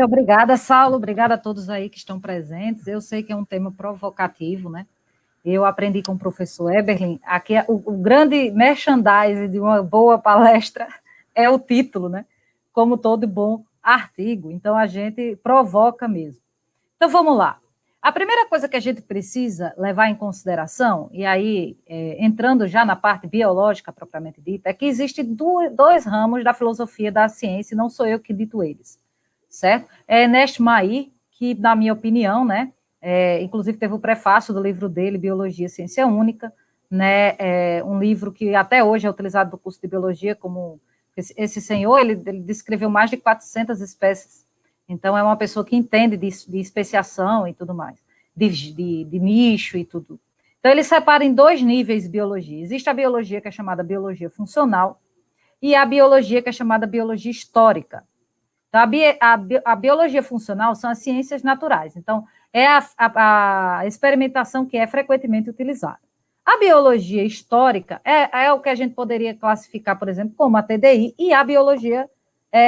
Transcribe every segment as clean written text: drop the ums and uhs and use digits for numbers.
Muito obrigada, Saulo. Obrigada a todos aí que estão presentes. Eu sei que é um tema provocativo, né? Eu aprendi com o professor Eberlin, aqui o grande merchandising de uma boa palestra é o título, né? Como todo bom artigo. Então, a gente provoca mesmo. Então, vamos lá. A primeira coisa que a gente precisa levar em consideração, e aí, entrando já na parte biológica propriamente dita, é que existem dois ramos da filosofia da ciência, e não sou eu que dito eles, certo? É Ernest Mayr, que, na minha opinião, né, inclusive teve o prefácio do livro dele, Biologia, Ciência Única, né, um livro que até hoje é utilizado no curso de Biologia, como esse senhor, ele descreveu mais de 400 espécies. Então, é uma pessoa que entende de especiação e tudo mais, de nicho e tudo. Então, ele separa em dois níveis de biologia. Existe a biologia que é chamada biologia funcional e a biologia que é chamada biologia histórica. Então, a biologia funcional são as ciências naturais. Então, é a experimentação que é frequentemente utilizada. A biologia histórica é o que a gente poderia classificar, por exemplo, como a TDI e a biologia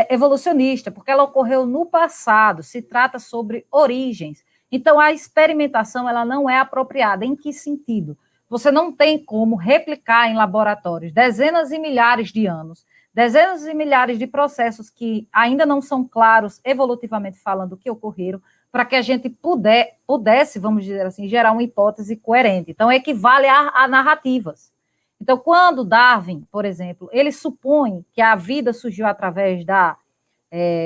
evolucionista, porque ela ocorreu no passado, se trata sobre origens. Então, a experimentação ela não é apropriada. Em que sentido? Você não tem como replicar em laboratórios dezenas e milhares de anos, dezenas e milhares de processos que ainda não são claros, evolutivamente falando, que ocorreram, para que a gente pudesse, vamos dizer assim, gerar uma hipótese coerente. Então, equivale a narrativas. Então, quando Darwin, por exemplo, ele supõe que a vida surgiu através da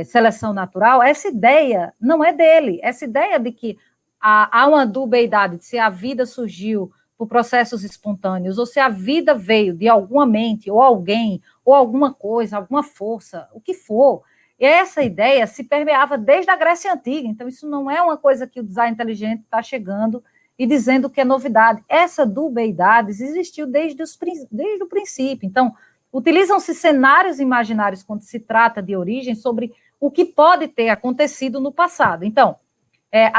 seleção natural, essa ideia não é dele. Essa ideia de que há uma dubiedade de se a vida surgiu por processos espontâneos ou se a vida veio de alguma mente ou alguém ou alguma coisa, alguma força, o que for. Essa ideia se permeava desde a Grécia Antiga. Então, isso não é uma coisa que o design inteligente está chegando e dizendo que é novidade. Essa dubiedade existiu desde o princípio. Então, utilizam-se cenários imaginários quando se trata de origem sobre o que pode ter acontecido no passado. Então,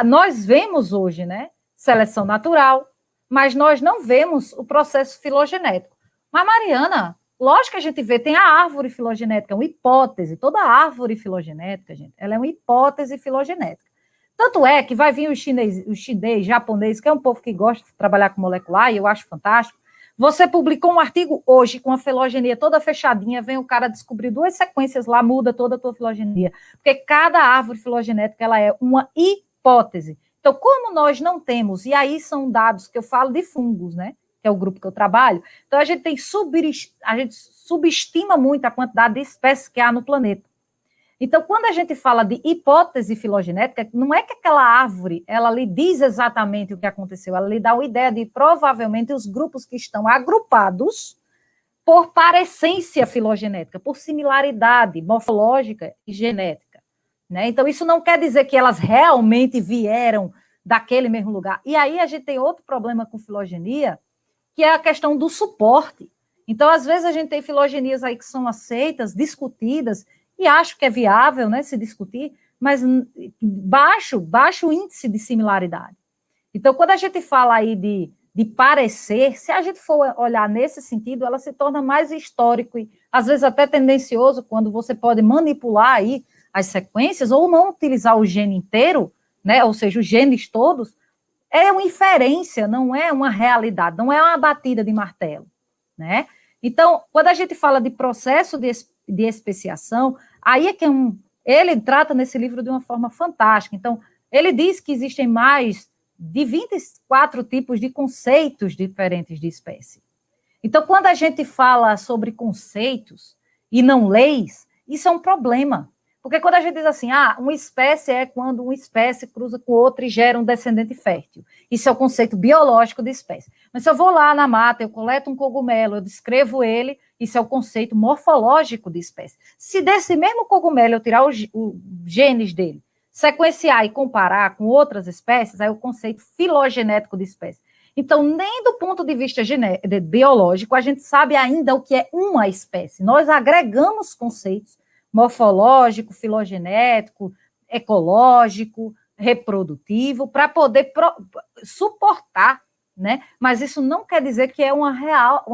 nós vemos hoje, né, seleção natural, mas nós não vemos o processo filogenético. Mas, Mariana, lógico que a gente vê, tem a árvore filogenética, uma hipótese. Toda árvore filogenética, gente, ela é uma hipótese filogenética. Tanto é que vai vir o chinês, japonês, que é um povo que gosta de trabalhar com molecular, e eu acho fantástico. Você publicou um artigo hoje com a filogenia toda fechadinha, vem o cara descobrir duas sequências lá, muda toda a tua filogenia. Porque cada árvore filogenética ela é uma hipótese. Então, como nós não temos, e aí são dados que eu falo de fungos, né? Que é o grupo que eu trabalho, então a gente subestima muito a quantidade de espécies que há no planeta. Então, quando a gente fala de hipótese filogenética, não é que aquela árvore, ela lhe diz exatamente o que aconteceu, ela lhe dá uma ideia de, provavelmente, os grupos que estão agrupados por parecência filogenética, por similaridade morfológica e genética. Né? Então, isso não quer dizer que elas realmente vieram daquele mesmo lugar. E aí a gente tem outro problema com filogenia, que é a questão do suporte. Então, às vezes, a gente tem filogenias aí que são aceitas, discutidas, e acho que é viável, né, se discutir, mas baixo índice de similaridade. Então, quando a gente fala aí de parecer, se a gente for olhar nesse sentido, ela se torna mais histórico e, às vezes, até tendencioso, quando você pode manipular aí as sequências ou não utilizar o gene inteiro, né, ou seja, os genes todos, é uma inferência, não é uma realidade, não é uma batida de martelo, né? Então, quando a gente fala de processo de especiação, aí é que ele trata nesse livro de uma forma fantástica. Então, ele diz que existem mais de 24 tipos de conceitos diferentes de espécie. Então, quando a gente fala sobre conceitos e não leis, isso é um problema. Porque quando a gente diz assim, uma espécie é quando uma espécie cruza com outra e gera um descendente fértil. Isso é o conceito biológico de espécie. Mas se eu vou lá na mata, eu coleto um cogumelo, eu descrevo ele, isso é o conceito morfológico de espécie. Se desse mesmo cogumelo eu tirar os genes dele, sequenciar e comparar com outras espécies, aí é o conceito filogenético de espécie. Então, nem do ponto de vista biológico, a gente sabe ainda o que é uma espécie. Nós agregamos conceitos morfológico, filogenético, ecológico, reprodutivo, para poder suportar, né? Mas isso não quer dizer que é uma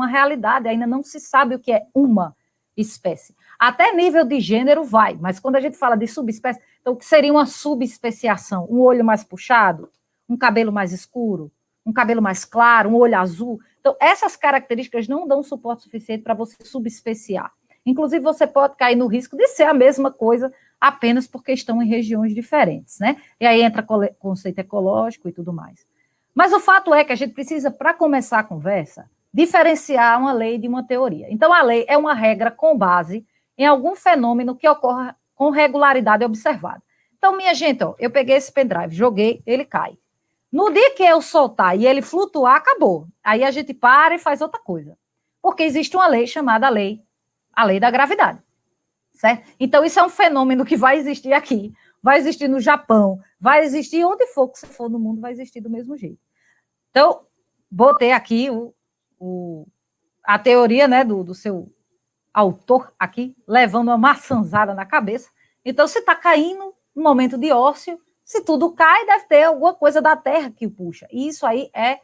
realidade, ainda não se sabe o que é uma. espécie. Até nível de gênero vai, mas quando a gente fala de subespécie, então o que seria uma subespeciação? Um olho mais puxado, um cabelo mais escuro, um cabelo mais claro, um olho azul. Então, essas características não dão suporte suficiente para você subespeciar. Inclusive, você pode cair no risco de ser a mesma coisa apenas porque estão em regiões diferentes, né? E aí entra conceito ecológico e tudo mais. Mas o fato é que a gente precisa, para começar a conversa, diferenciar uma lei de uma teoria. Então, a lei é uma regra com base em algum fenômeno que ocorra com regularidade observada. Então, minha gente, ó, eu peguei esse pendrive, joguei, ele cai. No dia que eu soltar e ele flutuar, acabou. Aí a gente para e faz outra coisa. Porque existe uma lei chamada a lei da gravidade. Certo? Então, isso é um fenômeno que vai existir aqui, vai existir no Japão, vai existir onde for que você for no mundo, vai existir do mesmo jeito. Então, botei aqui a teoria, né, do seu autor aqui, levando uma maçãzada na cabeça. Então, se está caindo no momento de ócio, se tudo cai, deve ter alguma coisa da Terra que o puxa. E isso aí é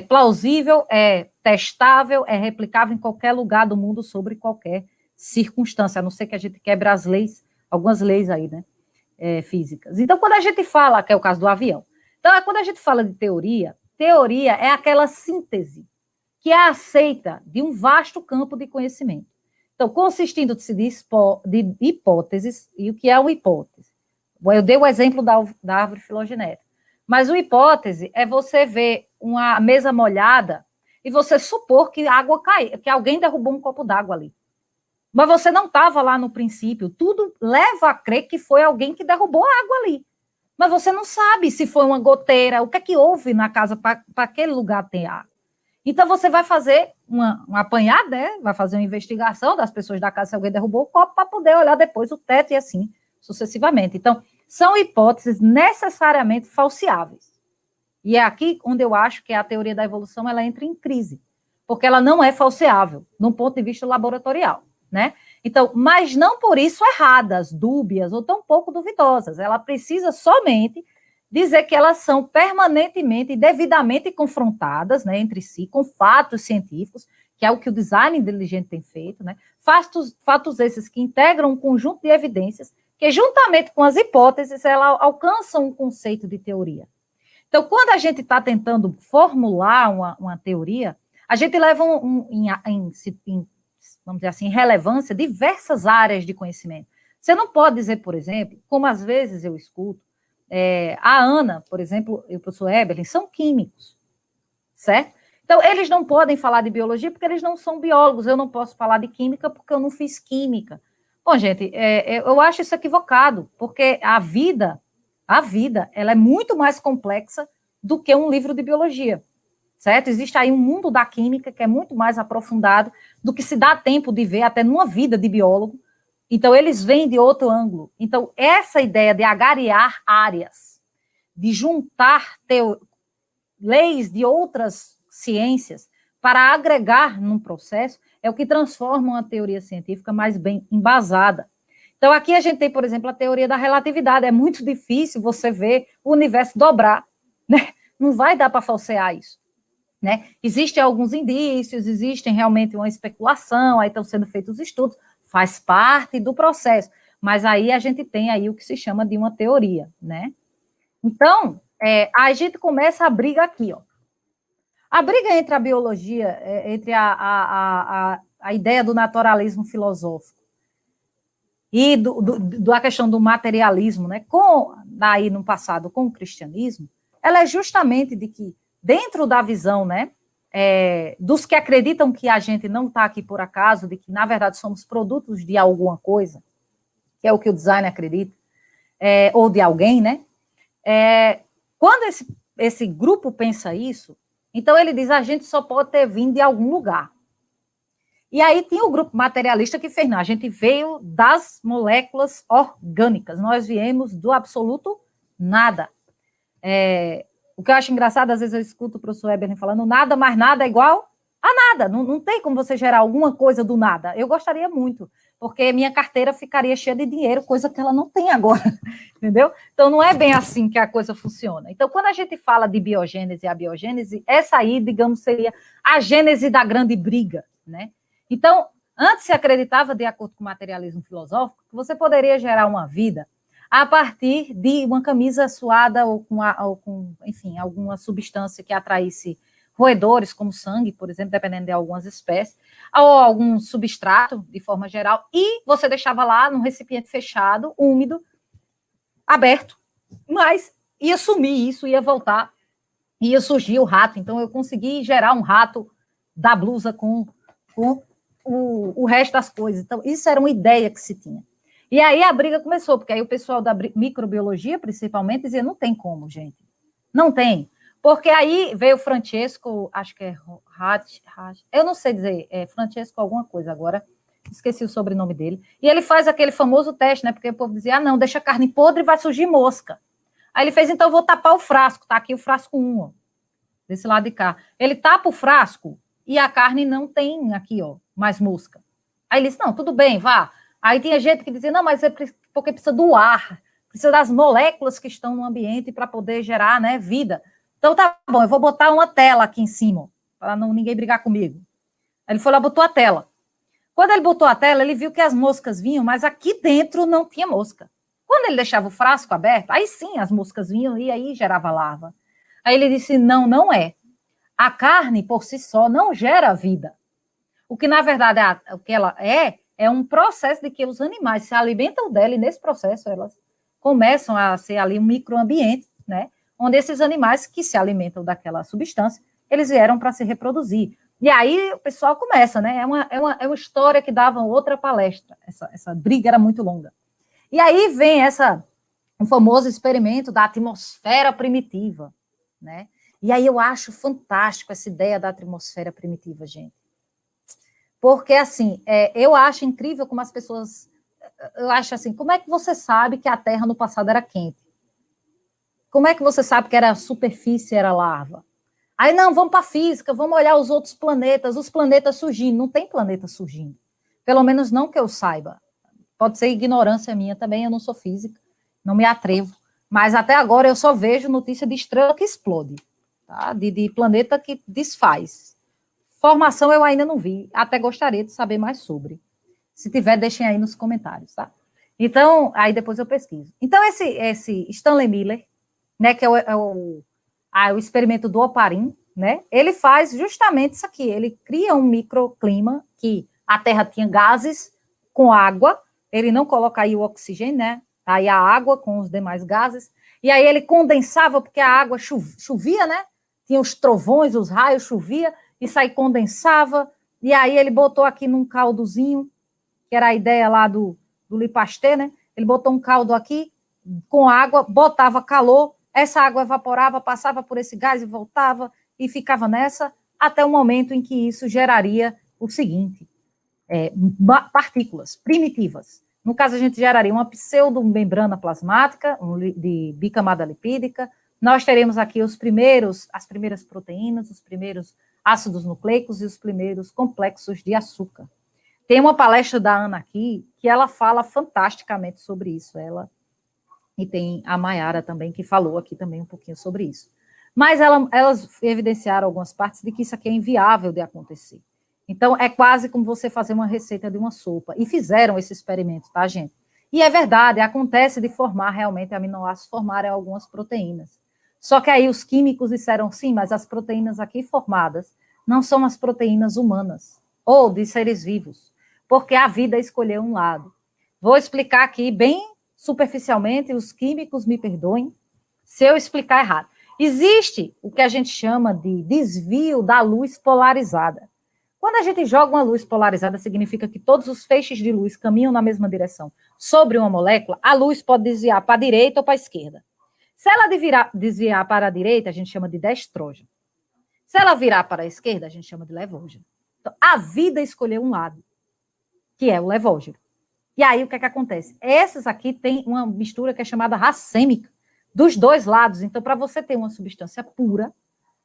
plausível, é testável, é replicável em qualquer lugar do mundo sobre qualquer circunstância, a não ser que a gente quebre as leis, algumas leis aí, né, físicas. Então, quando a gente fala, que é o caso do avião, então, quando a gente fala de teoria é aquela síntese que é aceita de um vasto campo de conhecimento. Então, consistindo-se de hipóteses, e o que é uma hipótese? Eu dei o exemplo da árvore filogenética, mas uma hipótese é você ver uma mesa molhada e você supor que água caiu, que alguém derrubou um copo d'água ali. Mas você não estava lá no princípio. Tudo leva a crer que foi alguém que derrubou a água ali. Mas você não sabe se foi uma goteira, o que é que houve na casa para aquele lugar ter água. Então, você vai fazer um apanhado, né? Vai fazer uma investigação das pessoas da casa se alguém derrubou o copo para poder olhar depois o teto e assim sucessivamente. Então, são hipóteses necessariamente falseáveis. E é aqui onde eu acho que a teoria da evolução ela entra em crise, porque ela não é falseável, num ponto de vista laboratorial. Né? Então, mas não por isso erradas, dúbias ou tão pouco duvidosas. Ela precisa somente dizer que elas são permanentemente e devidamente confrontadas, né, entre si, com fatos científicos, que é o que o design inteligente tem feito, né? Fatos esses que integram um conjunto de evidências que, juntamente com as hipóteses, elas alcançam um conceito de teoria. Então, quando a gente está tentando formular uma teoria, a gente leva vamos dizer assim, em relevância, diversas áreas de conhecimento. Você não pode dizer, por exemplo, como às vezes eu escuto, a Ana, por exemplo, e o professor Eberlin, são químicos, certo? Então, eles não podem falar de biologia porque eles não são biólogos, eu não posso falar de química porque eu não fiz química. Bom, gente, eu acho isso equivocado, porque a vida, ela é muito mais complexa do que um livro de biologia. Certo? Existe aí um mundo da química que é muito mais aprofundado do que se dá tempo de ver até numa vida de biólogo. Então, eles vêm de outro ângulo. Então, essa ideia de agariar áreas, de juntar leis de outras ciências para agregar num processo, é o que transforma uma teoria científica mais bem embasada. Então, aqui a gente tem, por exemplo, a teoria da relatividade. É muito difícil você ver o universo dobrar, né? Não vai dar para falsear isso. Né? Existem alguns indícios, existem realmente uma especulação, aí estão sendo feitos estudos, faz parte do processo, mas aí a gente tem aí o que se chama de uma teoria, né? Então, a gente começa a briga aqui, ó. A briga entre a biologia, entre a ideia do naturalismo filosófico e da questão do materialismo, né? Aí no passado, com o cristianismo, ela é justamente de que dentro da visão, né, dos que acreditam que a gente não está aqui por acaso, de que, na verdade, somos produtos de alguma coisa, que é o que o design acredita, ou de alguém, né? Quando esse grupo pensa isso, então ele diz, a gente só pode ter vindo de algum lugar. E aí tinha o grupo materialista que fez, não, a gente veio das moléculas orgânicas, nós viemos do absoluto nada. O que eu acho engraçado, às vezes eu escuto o professor Eberlin falando nada mais nada é igual a nada. Não tem como você gerar alguma coisa do nada. Eu gostaria muito, porque minha carteira ficaria cheia de dinheiro, coisa que ela não tem agora, entendeu? Então, não é bem assim que a coisa funciona. Então, quando a gente fala de biogênese e abiogênese, essa aí, digamos, seria a gênese da grande briga, né? Então, Antes se acreditava, de acordo com o materialismo filosófico, que você poderia gerar uma vida a partir de uma camisa suada ou com, enfim, alguma substância que atraísse roedores, como sangue, por exemplo, dependendo de algumas espécies, ou algum substrato, de forma geral, e você deixava lá num recipiente fechado, úmido, aberto, mas ia sumir isso, ia voltar, ia surgir o rato. Então, eu consegui gerar um rato da blusa com o resto das coisas. Então, isso era uma ideia que se tinha. E aí a briga começou, porque aí o pessoal da microbiologia, principalmente, dizia, não tem como, gente. Não tem. Porque aí veio o Francesco, acho que é eu não sei dizer, é Francesco alguma coisa agora, esqueci o sobrenome dele, e ele faz aquele famoso teste, né, porque o povo dizia, não, deixa a carne podre e vai surgir mosca. Aí ele fez, então eu vou tapar o frasco, tá aqui o frasco 1, ó, desse lado de cá. Ele tapa o frasco e a carne não tem aqui, ó, mais mosca. Aí ele disse, não, tudo bem, vá. Aí tinha gente que dizia, não, mas é porque precisa do ar, precisa das moléculas que estão no ambiente para poder gerar, né, vida. Então tá bom, eu vou botar uma tela aqui em cima, para ninguém brigar comigo. Aí ele foi lá, botou a tela. Quando ele botou a tela, ele viu que as moscas vinham, mas aqui dentro não tinha mosca. Quando ele deixava o frasco aberto, aí sim as moscas vinham e aí gerava larva. Aí ele disse, não, não é. A carne, por si só, não gera vida. O que, na verdade, o que ela é um processo de que os animais se alimentam dela e, nesse processo, elas começam a ser ali um microambiente, né? Onde esses animais que se alimentam daquela substância, eles vieram para se reproduzir. E aí o pessoal começa, né? É uma história que dava outra palestra. Essa briga era muito longa. E aí vem um famoso experimento da atmosfera primitiva, né? E aí eu acho fantástico essa ideia da atmosfera primitiva, gente. Porque, assim, eu acho incrível como as pessoas... Eu acho assim, como é que você sabe que a Terra no passado era quente? Como é que você sabe que era superfície, era lava? Aí, não, vamos para a física, vamos olhar os outros planetas, os planetas surgindo. Não tem planeta surgindo. Pelo menos não que eu saiba. Pode ser ignorância minha também, eu não sou física, não me atrevo. Mas até agora eu só vejo notícia de estrela que explode, tá? De planeta que desfaz. Formação eu ainda não vi, até gostaria de saber mais sobre. Se tiver, deixem aí nos comentários, tá? Então, aí depois eu pesquiso. Então, esse Stanley Miller, né, que é o experimento do Oparin, né, ele faz justamente isso aqui, ele cria um microclima que a Terra tinha gases com água, ele não coloca aí o oxigênio, né, aí a água com os demais gases, e aí ele condensava, porque a água chovia, né, tinha os trovões, os raios, chovia, isso aí condensava, e aí ele botou aqui num caldozinho, que era a ideia lá do Louis Pasteur, né? Ele botou um caldo aqui, com água, botava calor, essa água evaporava, passava por esse gás e voltava, e ficava nessa, até o momento em que isso geraria o seguinte, partículas primitivas. No caso, a gente geraria uma pseudomembrana plasmática, de bicamada lipídica, nós teremos aqui as primeiras proteínas, os primeiros ácidos nucleicos e os primeiros complexos de açúcar. Tem uma palestra da Ana aqui que ela fala fantasticamente sobre isso, e tem a Mayara também que falou aqui também um pouquinho sobre isso. Mas elas evidenciaram algumas partes de que isso aqui é inviável de acontecer. Então, é quase como você fazer uma receita de uma sopa. E fizeram esse experimento, tá, gente? E é verdade, acontece de formar realmente aminoácidos, formarem algumas proteínas. Só que aí os químicos disseram, sim, mas as proteínas aqui formadas não são as proteínas humanas, ou de seres vivos, porque a vida escolheu um lado. Vou explicar aqui bem superficialmente, os químicos me perdoem se eu explicar errado. Existe o que a gente chama de desvio da luz polarizada. Quando a gente joga uma luz polarizada, significa que todos os feixes de luz caminham na mesma direção. Sobre uma molécula, a luz pode desviar para a direita ou para a esquerda. Se ela desviar para a direita, a gente chama de destrógeno. Se ela virar para a esquerda, a gente chama de levógeno. Então, a vida escolheu um lado, que é o levógeno. E aí, o que é que acontece? Essas aqui têm uma mistura que é chamada racêmica, dos dois lados. Então, para você ter uma substância pura,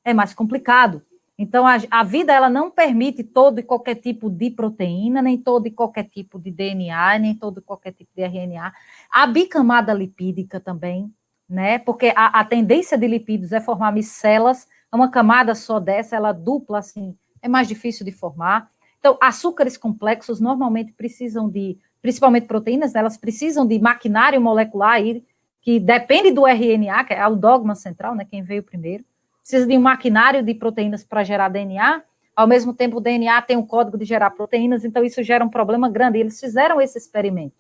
é mais complicado. Então, a vida ela não permite todo e qualquer tipo de proteína, nem todo e qualquer tipo de DNA, nem todo e qualquer tipo de RNA. A bicamada lipídica também, né? Porque a tendência de lipídios é formar micelas, uma camada só dessa, ela dupla, assim, é mais difícil de formar. Então, açúcares complexos normalmente precisam de, principalmente proteínas, elas precisam de maquinário molecular aí, que depende do RNA, que é o dogma central, né, quem veio primeiro, precisa de um maquinário de proteínas para gerar DNA, ao mesmo tempo o DNA tem um código de gerar proteínas, então isso gera um problema grande, e eles fizeram esse experimento,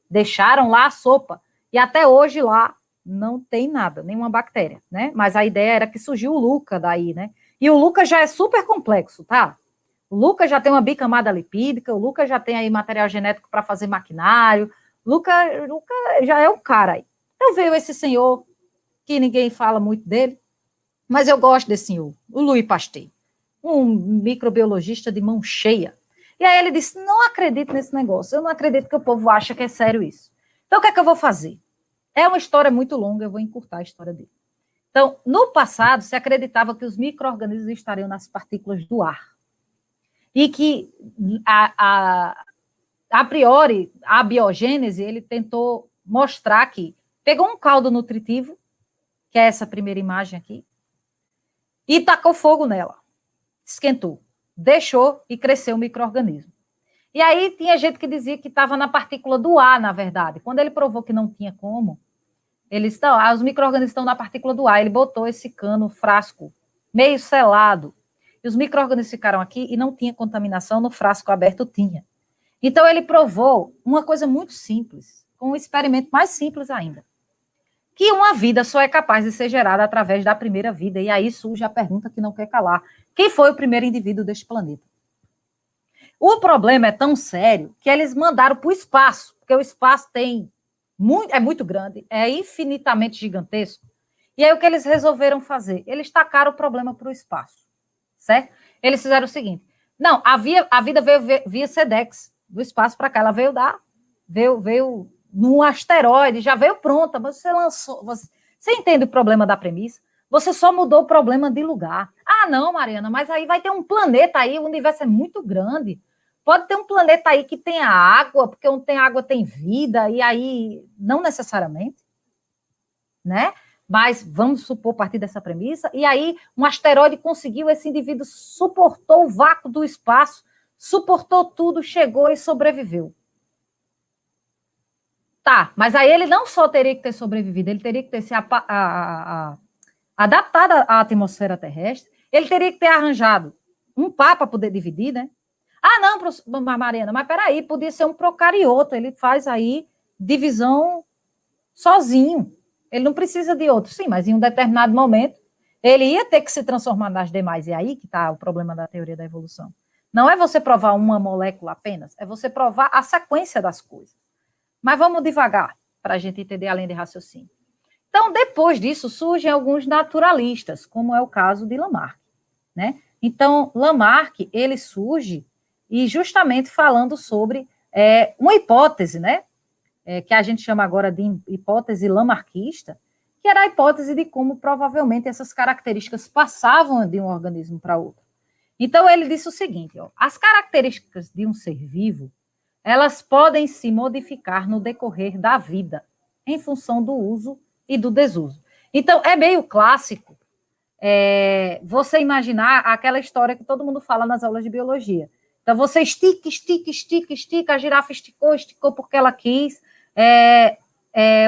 deixaram lá a sopa, e até hoje lá não tem nada, nenhuma bactéria, né, mas a ideia era que surgiu o Luca daí, né, e o Luca já é super complexo, tá? O Luca já tem uma bicamada lipídica, o Luca já tem aí material genético para fazer maquinário, Luca já é um cara aí. Então veio esse senhor, que ninguém fala muito dele, mas eu gosto desse senhor, o Louis Pasteur, um microbiologista de mão cheia. E aí ele disse, não acredito nesse negócio, eu não acredito que o povo acha que é sério isso. Então o que é que eu vou fazer? É uma história muito longa, eu vou encurtar a história dele. Então, no passado, se acreditava que os micro-organismos estariam nas partículas do ar. E que, a priori, a biogênese, ele tentou mostrar que pegou um caldo nutritivo, que é essa primeira imagem aqui, e tacou fogo nela, esquentou, deixou e cresceu o micro-organismo. E aí tinha gente que dizia que estava na partícula do ar, na verdade. Quando ele provou que não tinha como, eles estão, os micro-organismos estão na partícula do ar, ele botou esse cano, frasco, meio selado, e os micro-organismos ficaram aqui e não tinha contaminação, no frasco aberto tinha. Então ele provou uma coisa muito simples, com um experimento mais simples ainda, que uma vida só é capaz de ser gerada através da primeira vida, e aí surge a pergunta que não quer calar. Quem foi o primeiro indivíduo deste planeta? O problema é tão sério que eles mandaram para o espaço, porque o espaço é muito grande, é infinitamente gigantesco. E aí o que eles resolveram fazer? Eles tacaram o problema para o espaço, certo? Eles fizeram o seguinte, não, a vida veio via Sedex, do espaço para cá, ela veio num asteroide, já veio pronta, mas você lançou, você entende o problema da premissa? Você só mudou o problema de lugar. Ah, não, Mariana, mas aí vai ter um planeta aí, o universo é muito grande. Pode ter um planeta aí que tenha água, porque onde tem água tem vida, e aí não necessariamente, né? Mas vamos supor partir dessa premissa, e aí um asteroide conseguiu, esse indivíduo suportou o vácuo do espaço, suportou tudo, chegou e sobreviveu. Tá, mas aí ele não só teria que ter sobrevivido, ele teria que ter se adaptado à atmosfera terrestre, ele teria que ter arranjado um par para poder dividir, né? Ah, não, Mariana, mas peraí, podia ser um procariota, ele faz aí divisão sozinho, ele não precisa de outro, sim, mas em um determinado momento, ele ia ter que se transformar nas demais, e aí que está o problema da teoria da evolução. Não é você provar uma molécula apenas, é você provar a sequência das coisas. Mas vamos devagar, para a gente entender além de raciocínio. Então, depois disso, surgem alguns naturalistas, como é o caso de Lamarck, né? Então, Lamarck, ele surge e justamente falando sobre uma hipótese, né? Que a gente chama agora de hipótese lamarquista, que era a hipótese de como provavelmente essas características passavam de um organismo para outro. Então, ele disse o seguinte, ó, as características de um ser vivo, elas podem se modificar no decorrer da vida, em função do uso e do desuso. Então, é meio clássico você imaginar aquela história que todo mundo fala nas aulas de biologia. Então, você estica, a girafa esticou porque ela quis,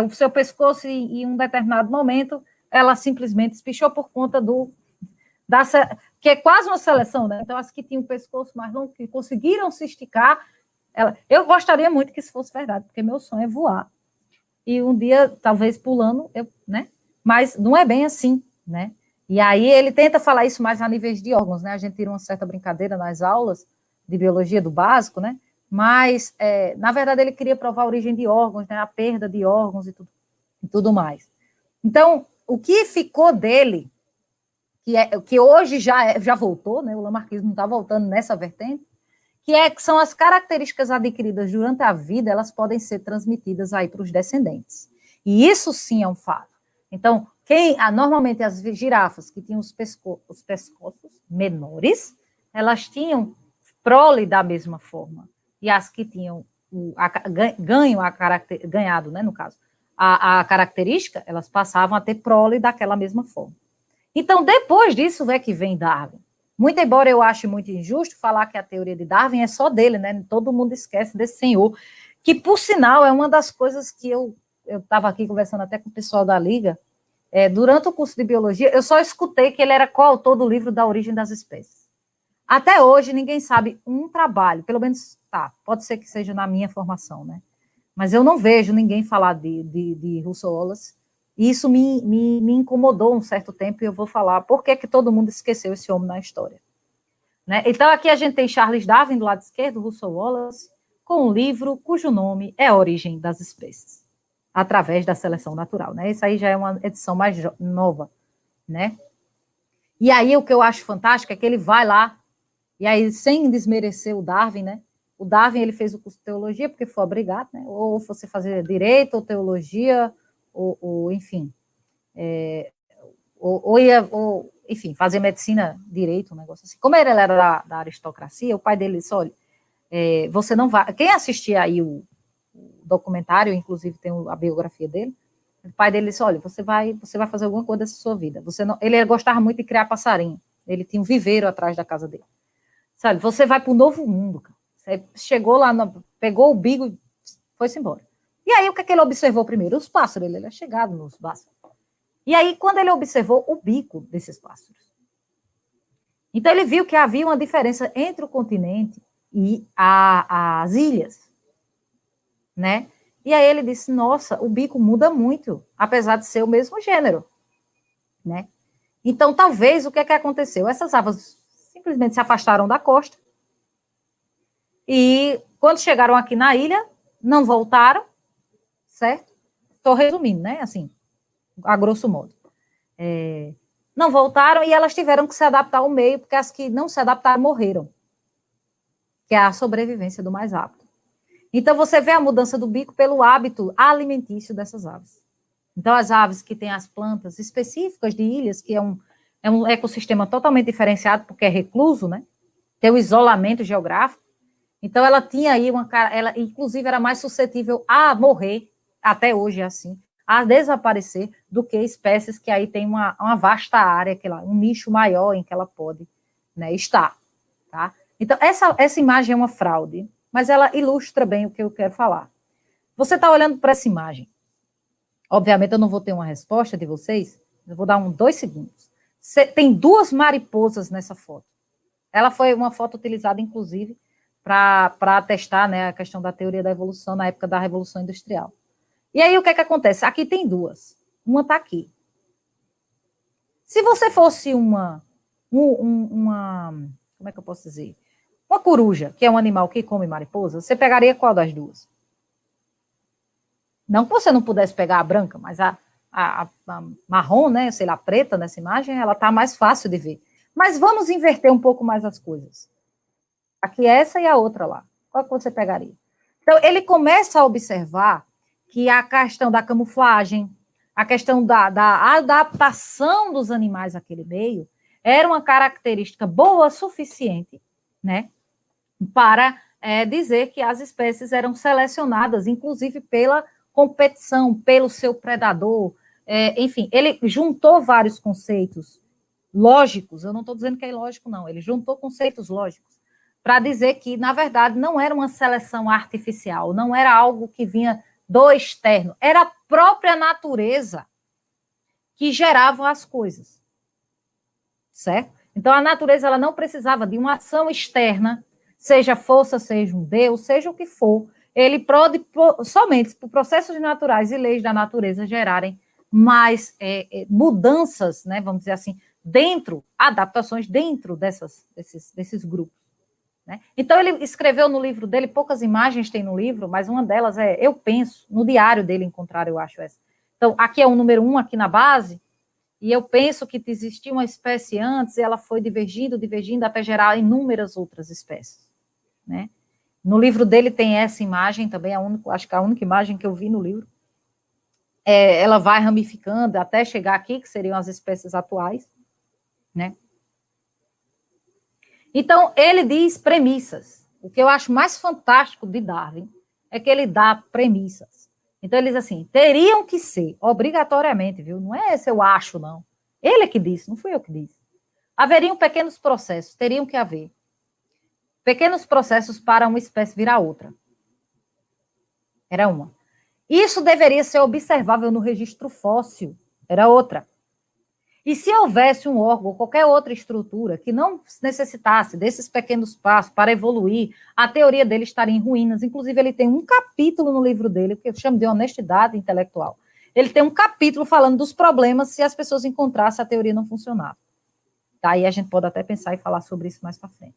o seu pescoço, em um determinado momento, ela simplesmente espichou por conta que é quase uma seleção, né? Então, as que tinham o pescoço mais longo, que conseguiram se esticar, eu gostaria muito que isso fosse verdade, porque meu sonho é voar. E um dia, talvez pulando, né? Mas não é bem assim, né? E aí ele tenta falar isso mais a níveis de órgãos, né? A gente tira uma certa brincadeira nas aulas de biologia do básico, né? Mas, na verdade, ele queria provar a origem de órgãos, né? A perda de órgãos e tudo mais. Então, o que ficou dele, que hoje já voltou, né? O lamarckismo está voltando nessa vertente, que são as características adquiridas durante a vida, elas podem ser transmitidas aí para os descendentes. E isso sim é um fato. Então, normalmente as girafas que tinham os pescoços menores, elas tinham prole da mesma forma. E as que tinham ganhado, né, no caso, a característica, elas passavam a ter prole daquela mesma forma. Então, depois disso é que vem Darwin. Muito embora eu ache muito injusto falar que a teoria de Darwin é só dele, né? Todo mundo esquece desse senhor, que, por sinal, é uma das coisas que eu estava aqui conversando até com o pessoal da Liga, durante o curso de Biologia, eu só escutei que ele era coautor do livro Da Origem das Espécies. Até hoje, ninguém sabe um trabalho, pelo menos, pode ser que seja na minha formação, né? Mas eu não vejo ninguém falar de Russell Wallace, e isso me incomodou um certo tempo, e eu vou falar por que todo mundo esqueceu esse homem na história. Né? Então, aqui a gente tem Charles Darwin, do lado esquerdo, Russell Wallace, com um livro cujo nome é A Origem das Espécies, através da seleção natural. Né? Isso aí já é uma edição mais nova. Né? E aí, o que eu acho fantástico é que ele vai lá, e aí, sem desmerecer o Darwin, né? O Darwin, ele fez o curso de teologia porque foi obrigado, né? Ou você fazer direito, ou teologia, ou enfim, enfim, fazer medicina, direito, um negócio assim. Como ele era da aristocracia, o pai dele disse, olha, você não vai... Quem assistia aí o documentário, inclusive tem a biografia dele, o pai dele disse, olha, você vai fazer alguma coisa dessa sua vida. Ele gostava muito de criar passarinho. Ele tinha um viveiro atrás da casa dele. Sabe, você vai para o novo mundo, cara. Você chegou lá, pegou o bico e foi-se embora. E aí, o que ele observou primeiro? Os pássaros, ele era chegado nos pássaros. E aí, quando ele observou o bico desses pássaros, então ele viu que havia uma diferença entre o continente e as ilhas, né? E aí ele disse, nossa, o bico muda muito, apesar de ser o mesmo gênero, né? Então, talvez, o que aconteceu? Essas aves simplesmente se afastaram da costa e, quando chegaram aqui na ilha, não voltaram, certo? Estou resumindo, né? Assim, a grosso modo. Não voltaram e elas tiveram que se adaptar ao meio, porque as que não se adaptaram morreram, que é a sobrevivência do mais apto. Então, você vê a mudança do bico pelo hábito alimentício dessas aves. Então, as aves que têm as plantas específicas de ilhas, que é um ecossistema totalmente diferenciado, porque é recluso, né? Tem o isolamento geográfico. Então, ela tinha aí ela, inclusive, era mais suscetível a morrer, até hoje é assim, a desaparecer, do que espécies que aí tem uma vasta área, um nicho maior em que ela pode, né, estar. Tá? Então, essa imagem é uma fraude, mas ela ilustra bem o que eu quero falar. Você está olhando para essa imagem. Obviamente, eu não vou ter uma resposta de vocês, eu vou dar 2 segundos. Tem 2 mariposas nessa foto. Ela foi uma foto utilizada, inclusive, para atestar, né, a questão da teoria da evolução na época da Revolução Industrial. E aí, o que acontece? Aqui tem 2. Uma está aqui. Se você fosse uma... Como é que eu posso dizer? Uma coruja, que é um animal que come mariposa, você pegaria qual das 2? Não que você não pudesse pegar a branca, mas a marrom, né, sei lá, preta nessa imagem, ela está mais fácil de ver. Mas vamos inverter um pouco mais as coisas. Aqui essa e a outra lá. Qual que você pegaria? Então, ele começa a observar que a questão da camuflagem, a questão da adaptação dos animais àquele meio, era uma característica boa, suficiente, né, para dizer que as espécies eram selecionadas, inclusive pela competição, pelo seu predador. Enfim, ele juntou vários conceitos lógicos, eu não estou dizendo que é ilógico, não, ele juntou conceitos lógicos para dizer que, na verdade, não era uma seleção artificial, não era algo que vinha do externo, era a própria natureza que gerava as coisas, certo? Então, a natureza ela não precisava de uma ação externa, seja força, seja um Deus, seja o que for, ele pode, somente por processos naturais e leis da natureza, gerarem mais mudanças, né, vamos dizer assim, adaptações dentro desses grupos. Né? Então, ele escreveu no livro dele, poucas imagens tem no livro, mas uma delas eu penso, no diário dele encontrar, eu acho essa. Então, aqui é o número 1, aqui na base, e eu penso que existia uma espécie antes, e ela foi divergindo, até gerar inúmeras outras espécies. Né? No livro dele tem essa imagem também, acho que é a única imagem que eu vi no livro. Ela vai ramificando até chegar aqui, que seriam as espécies atuais. Né? Então, ele diz premissas. O que eu acho mais fantástico de Darwin é que ele dá premissas. Então, ele diz assim, teriam que ser, obrigatoriamente, viu? Não é esse eu acho, não. Ele é que disse, não fui eu que disse. haveriam pequenos processos, teriam que haver pequenos processos para uma espécie virar outra. Era uma. Isso deveria ser observável no registro fóssil. Era outra. E se houvesse um órgão ou qualquer outra estrutura que não necessitasse desses pequenos passos para evoluir, a teoria dele estaria em ruínas. Inclusive, ele tem um capítulo no livro dele, que eu chamo de honestidade intelectual. Ele tem um capítulo falando dos problemas se as pessoas encontrassem a teoria não funcionava. Daí a gente pode até pensar e falar sobre isso mais para frente.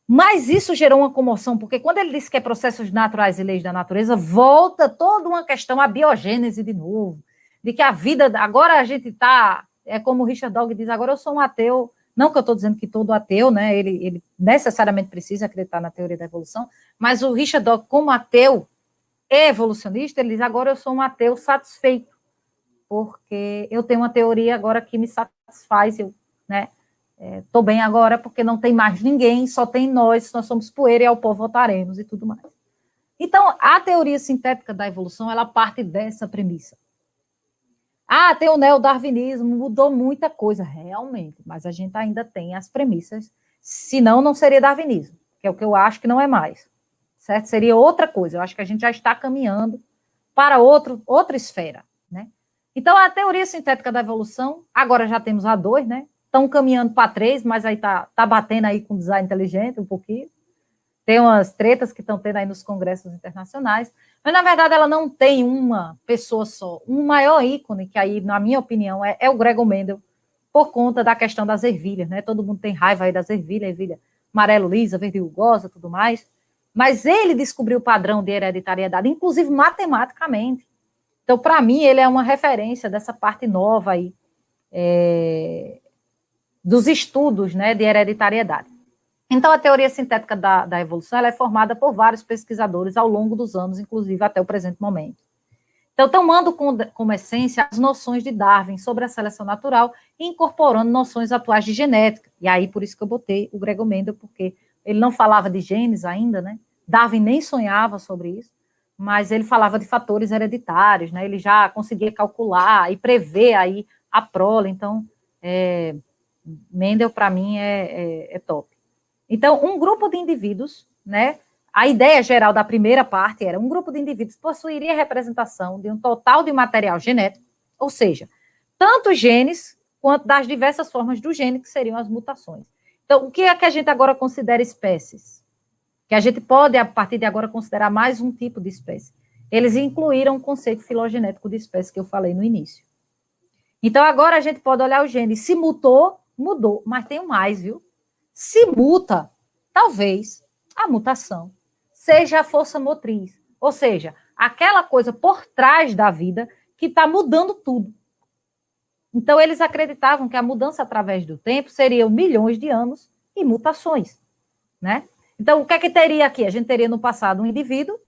Mas isso gerou uma comoção, porque quando ele diz que é processos naturais e leis da natureza, volta toda uma questão, a biogênese de novo, de que a vida, agora a gente está, é como o Richard Dawkins diz, agora eu sou um ateu, não que eu estou dizendo que todo ateu, né, ele necessariamente precisa acreditar na teoria da evolução, mas o Richard Dawkins, como ateu e evolucionista, ele diz, agora eu sou um ateu satisfeito, porque eu tenho uma teoria agora que me satisfaz, eu, né, estou bem agora porque não tem mais ninguém, só tem nós somos poeira e ao pó votaremos e tudo mais. Então, a teoria sintética da evolução, ela parte dessa premissa. Ah, tem o neodarwinismo, mudou muita coisa, realmente, mas a gente ainda tem as premissas, senão não seria darwinismo, que é o que eu acho que não é mais, certo? Seria outra coisa, eu acho que a gente já está caminhando para outra esfera, né? Então, a teoria sintética da evolução, agora já temos a 2, né? Estão caminhando para 3, mas aí tá batendo aí com design inteligente um pouquinho. Tem umas tretas que estão tendo aí nos congressos internacionais, mas, na verdade, ela não tem uma pessoa só. Um maior ícone, que aí, na minha opinião, é o Gregor Mendel, por conta da questão das ervilhas, né? Todo mundo tem raiva aí das ervilhas, ervilha amarelo lisa, verde rugosa, tudo mais. Mas ele descobriu o padrão de hereditariedade, inclusive matematicamente. Então, para mim, ele é uma referência dessa parte nova aí, dos estudos, né, de hereditariedade. Então, a teoria sintética da evolução ela é formada por vários pesquisadores ao longo dos anos, inclusive até o presente momento. Então, tomando como essência as noções de Darwin sobre a seleção natural e incorporando noções atuais de genética. E aí, por isso que eu botei o Gregor Mendel, porque ele não falava de genes ainda, né? Darwin nem sonhava sobre isso, mas ele falava de fatores hereditários, né? Ele já conseguia calcular e prever aí a prole. Então, Mendel, para mim, é top. Então, um grupo de indivíduos, né? A ideia geral da primeira parte era um grupo de indivíduos possuiria representação de um total de material genético, ou seja, tanto genes quanto das diversas formas do gene, que seriam as mutações. Então, o que é que a gente agora considera espécies? Que a gente pode, a partir de agora, considerar mais um tipo de espécie. Eles incluíram o conceito filogenético de espécie que eu falei no início. Então, agora a gente pode olhar o gene. Se mutou, mudou. Mas tem mais, viu? Se muta, talvez a mutação seja a força motriz. Ou seja, aquela coisa por trás da vida que está mudando tudo. Então, eles acreditavam que a mudança através do tempo seriam milhões de anos e mutações, né? Então, o que é que teria aqui? A gente teria no passado um indivíduo,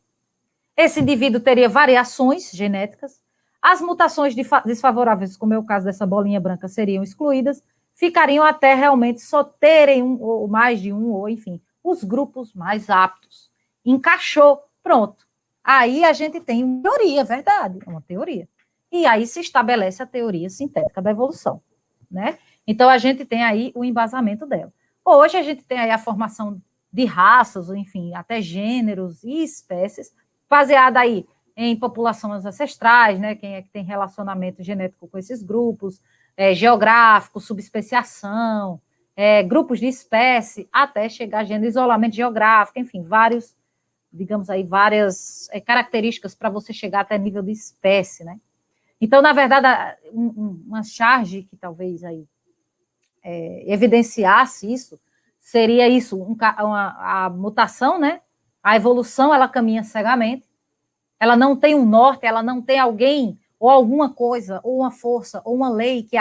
esse indivíduo teria variações genéticas, as mutações desfavoráveis, como é o caso dessa bolinha branca, seriam excluídas, ficariam até realmente só terem um ou mais de um, ou enfim, os grupos mais aptos. Encaixou, pronto. Aí a gente tem uma teoria, verdade, uma teoria. E aí se estabelece a teoria sintética da evolução, né? Então a gente tem aí o embasamento dela. Hoje a gente tem aí a formação de raças, ou enfim, até gêneros e espécies, baseada aí em populações ancestrais, né? Quem é que tem relacionamento genético com esses grupos, geográfico, subespeciação, grupos de espécie, até chegar a gênero, isolamento geográfico, enfim, vários, digamos aí, várias características para você chegar até nível de espécie, né? Então, na verdade, uma charge que talvez aí evidenciasse isso, seria isso, a mutação, né? A evolução, ela caminha cegamente, ela não tem um norte, ela não tem alguém ou alguma coisa, ou uma força, ou uma lei que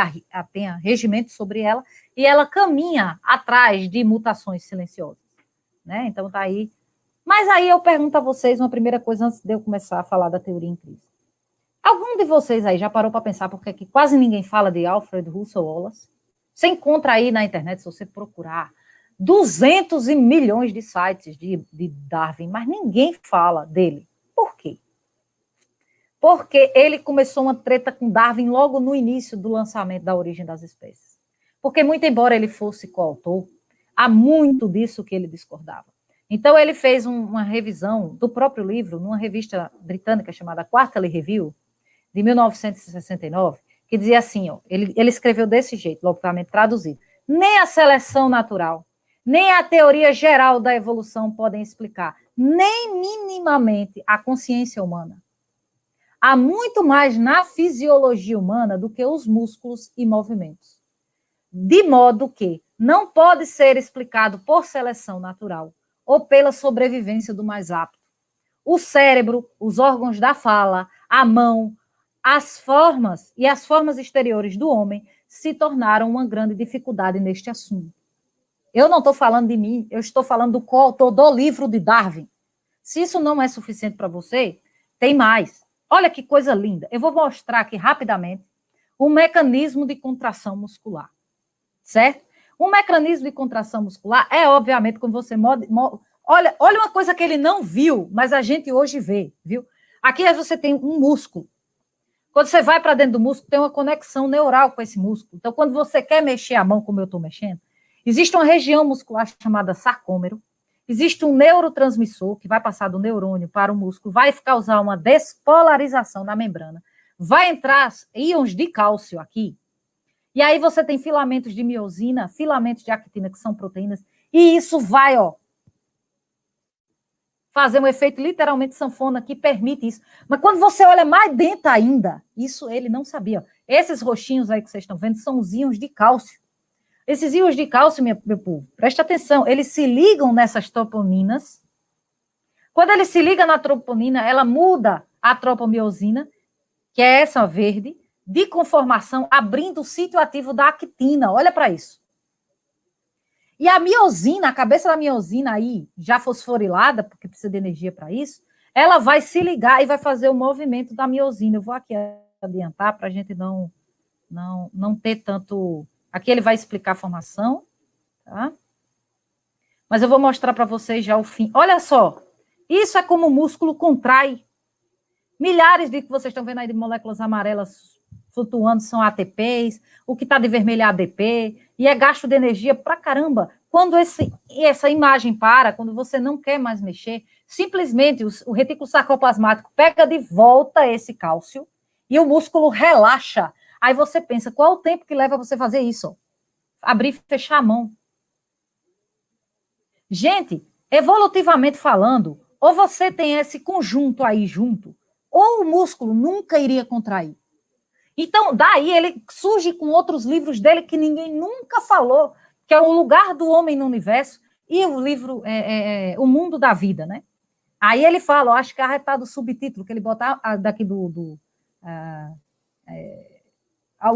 tenha regimento sobre ela, e ela caminha atrás de mutações silenciosas, né? Então tá aí. Mas aí eu pergunto a vocês uma primeira coisa antes de eu começar a falar da teoria em crise. Algum de vocês aí já parou para pensar porque que quase ninguém fala de Alfred Russel Wallace? Você encontra aí na internet, se você procurar, 200 milhões de sites de Darwin, mas ninguém fala dele. Por quê? Porque ele começou uma treta com Darwin logo no início do lançamento da Origem das Espécies. porque, muito embora ele fosse coautor, há muito disso que ele discordava. Então, ele fez uma revisão do próprio livro, numa revista britânica chamada Quarterly Review, de 1969, que dizia assim, ó, ele escreveu desse jeito, logicamente traduzido: nem a seleção natural, nem a teoria geral da evolução podem explicar, nem minimamente, a consciência humana. Há muito mais na fisiologia humana do que os músculos e movimentos. De modo que não pode ser explicado por seleção natural ou pela sobrevivência do mais apto. O cérebro, os órgãos da fala, a mão, as formas e as formas exteriores do homem se tornaram uma grande dificuldade neste assunto. Eu não estou falando de mim, eu estou falando do coautor do livro de Darwin. Se isso não é suficiente para você, tem mais. Olha que coisa linda. Eu vou mostrar aqui rapidamente o mecanismo de contração muscular. Certo? Um mecanismo de contração muscular é, obviamente, quando você... Olha uma coisa que ele não viu, mas a gente hoje vê, viu? Aqui você tem um músculo. Quando você vai para dentro do músculo, tem uma conexão neural com esse músculo. Então, quando você quer mexer a mão, como eu estou mexendo, existe uma região muscular chamada sarcômero, existe um neurotransmissor que vai passar do neurônio para o músculo, vai causar uma despolarização na membrana, vai entrar íons de cálcio aqui, e aí você tem filamentos de miosina, filamentos de actina, que são proteínas, e isso vai, ó, fazer um efeito literalmente sanfona que permite isso. Mas quando você olha mais dentro ainda, isso ele não sabia. Esses roxinhos aí que vocês estão vendo são os íons de cálcio. Esses íons de cálcio, meu povo, presta atenção, eles se ligam nessas troponinas. Quando ele se liga na troponina, ela muda a tropomiosina, que é essa verde, de conformação, abrindo o sítio ativo da actina. Olha para isso. E a miosina, a cabeça da miosina aí, já fosforilada, porque precisa de energia para isso, ela vai se ligar e vai fazer o movimento da miosina. Eu vou aqui adiantar para a gente não ter tanto... Aqui ele vai explicar a formação, tá? Mas eu vou mostrar para vocês já o fim. Olha só, isso é como o músculo contrai. Milhares de que vocês estão vendo aí de moléculas amarelas flutuando são ATPs, o que está de vermelho é ADP, e é gasto de energia pra caramba. Quando essa imagem para, quando você não quer mais mexer, simplesmente o retículo sarcoplasmático pega de volta esse cálcio e o músculo relaxa. Aí você pensa, qual é o tempo que leva você fazer isso? Abrir e fechar a mão. Gente, evolutivamente falando, ou você tem esse conjunto aí junto, ou o músculo nunca iria contrair. Então, daí ele surge com outros livros dele que ninguém nunca falou, que é O Lugar do Homem no Universo e o livro O Mundo da Vida, né? Aí ele fala, eu acho que arretado o subtítulo, que ele botar daqui O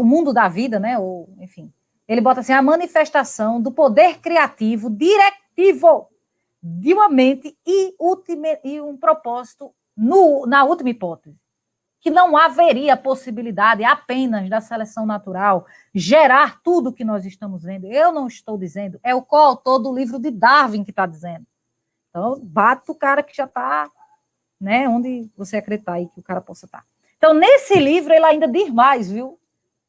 Mundo da Vida, né? Ou, enfim, ele bota assim, a manifestação do poder criativo diretivo de uma mente e um propósito na última hipótese, que não haveria possibilidade apenas da seleção natural gerar tudo o que nós estamos vendo. Eu não estou dizendo, é o coautor do livro de Darwin que está dizendo. Então, bate o cara que já está, né, onde você acreditar aí que o cara possa estar. Então, nesse livro, ele ainda diz mais, viu?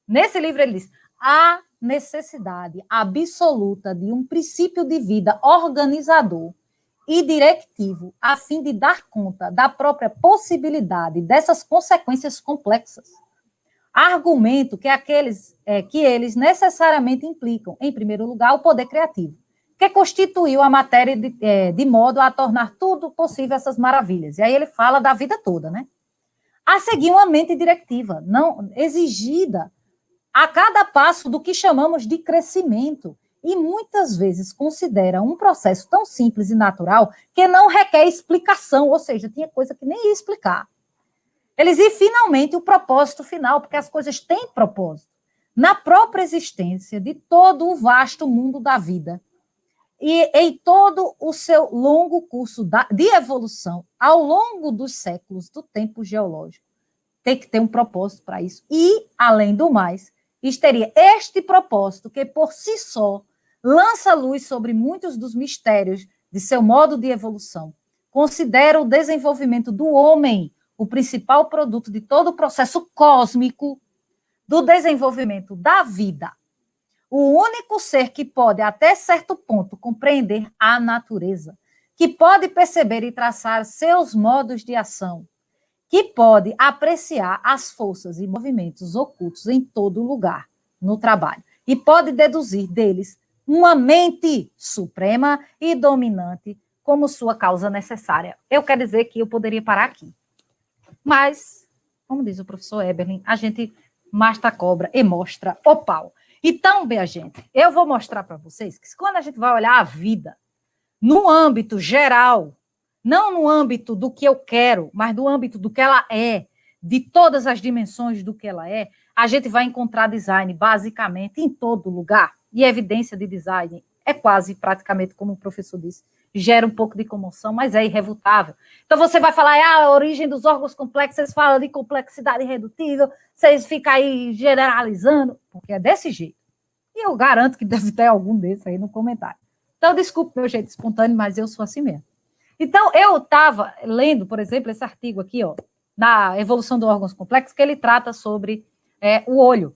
Nesse livro, ele diz, há necessidade absoluta de um princípio de vida organizador e diretivo, a fim de dar conta da própria possibilidade dessas consequências complexas. Argumento que eles necessariamente implicam, em primeiro lugar, o poder criativo, que constituiu a matéria de modo a tornar tudo possível essas maravilhas. E aí ele fala da vida toda, né? A seguir uma mente directiva, não exigida a cada passo do que chamamos de crescimento, e muitas vezes considera um processo tão simples e natural que não requer explicação, ou seja, tinha coisa que nem ia explicar. Eles e finalmente o propósito final, porque as coisas têm propósito, na própria existência de todo o vasto mundo da vida e em todo o seu longo curso de evolução ao longo dos séculos do tempo geológico. Tem que ter um propósito para isso. E, além do mais, teria este propósito que, por si só, lança luz sobre muitos dos mistérios de seu modo de evolução. Considera o desenvolvimento do homem o principal produto de todo o processo cósmico do desenvolvimento da vida. o único ser que pode, até certo ponto, compreender a natureza, que pode perceber e traçar seus modos de ação, que pode apreciar as forças e movimentos ocultos em todo lugar, no trabalho, e pode deduzir deles uma mente suprema e dominante como sua causa necessária. Eu quero dizer que eu poderia parar aqui. Mas, como diz o professor Eberlin, a gente mata a cobra e mostra o pau. Então, minha gente, eu vou mostrar para vocês que quando a gente vai olhar a vida no âmbito geral, não no âmbito do que eu quero, mas no âmbito do que ela é, de todas as dimensões do que ela é, a gente vai encontrar design basicamente em todo lugar. E a evidência de design é quase, praticamente, como o professor disse, gera um pouco de comoção, mas é irrefutável. Então você vai falar, a origem dos órgãos complexos, vocês falam de complexidade irredutível, vocês ficam aí generalizando, porque é desse jeito. E eu garanto que deve ter algum desses aí no comentário. Então, desculpe meu jeito espontâneo, mas eu sou assim mesmo. Então, eu estava lendo, por exemplo, esse artigo aqui, ó, na Evolução dos Órgãos Complexos, que ele trata sobre o olho,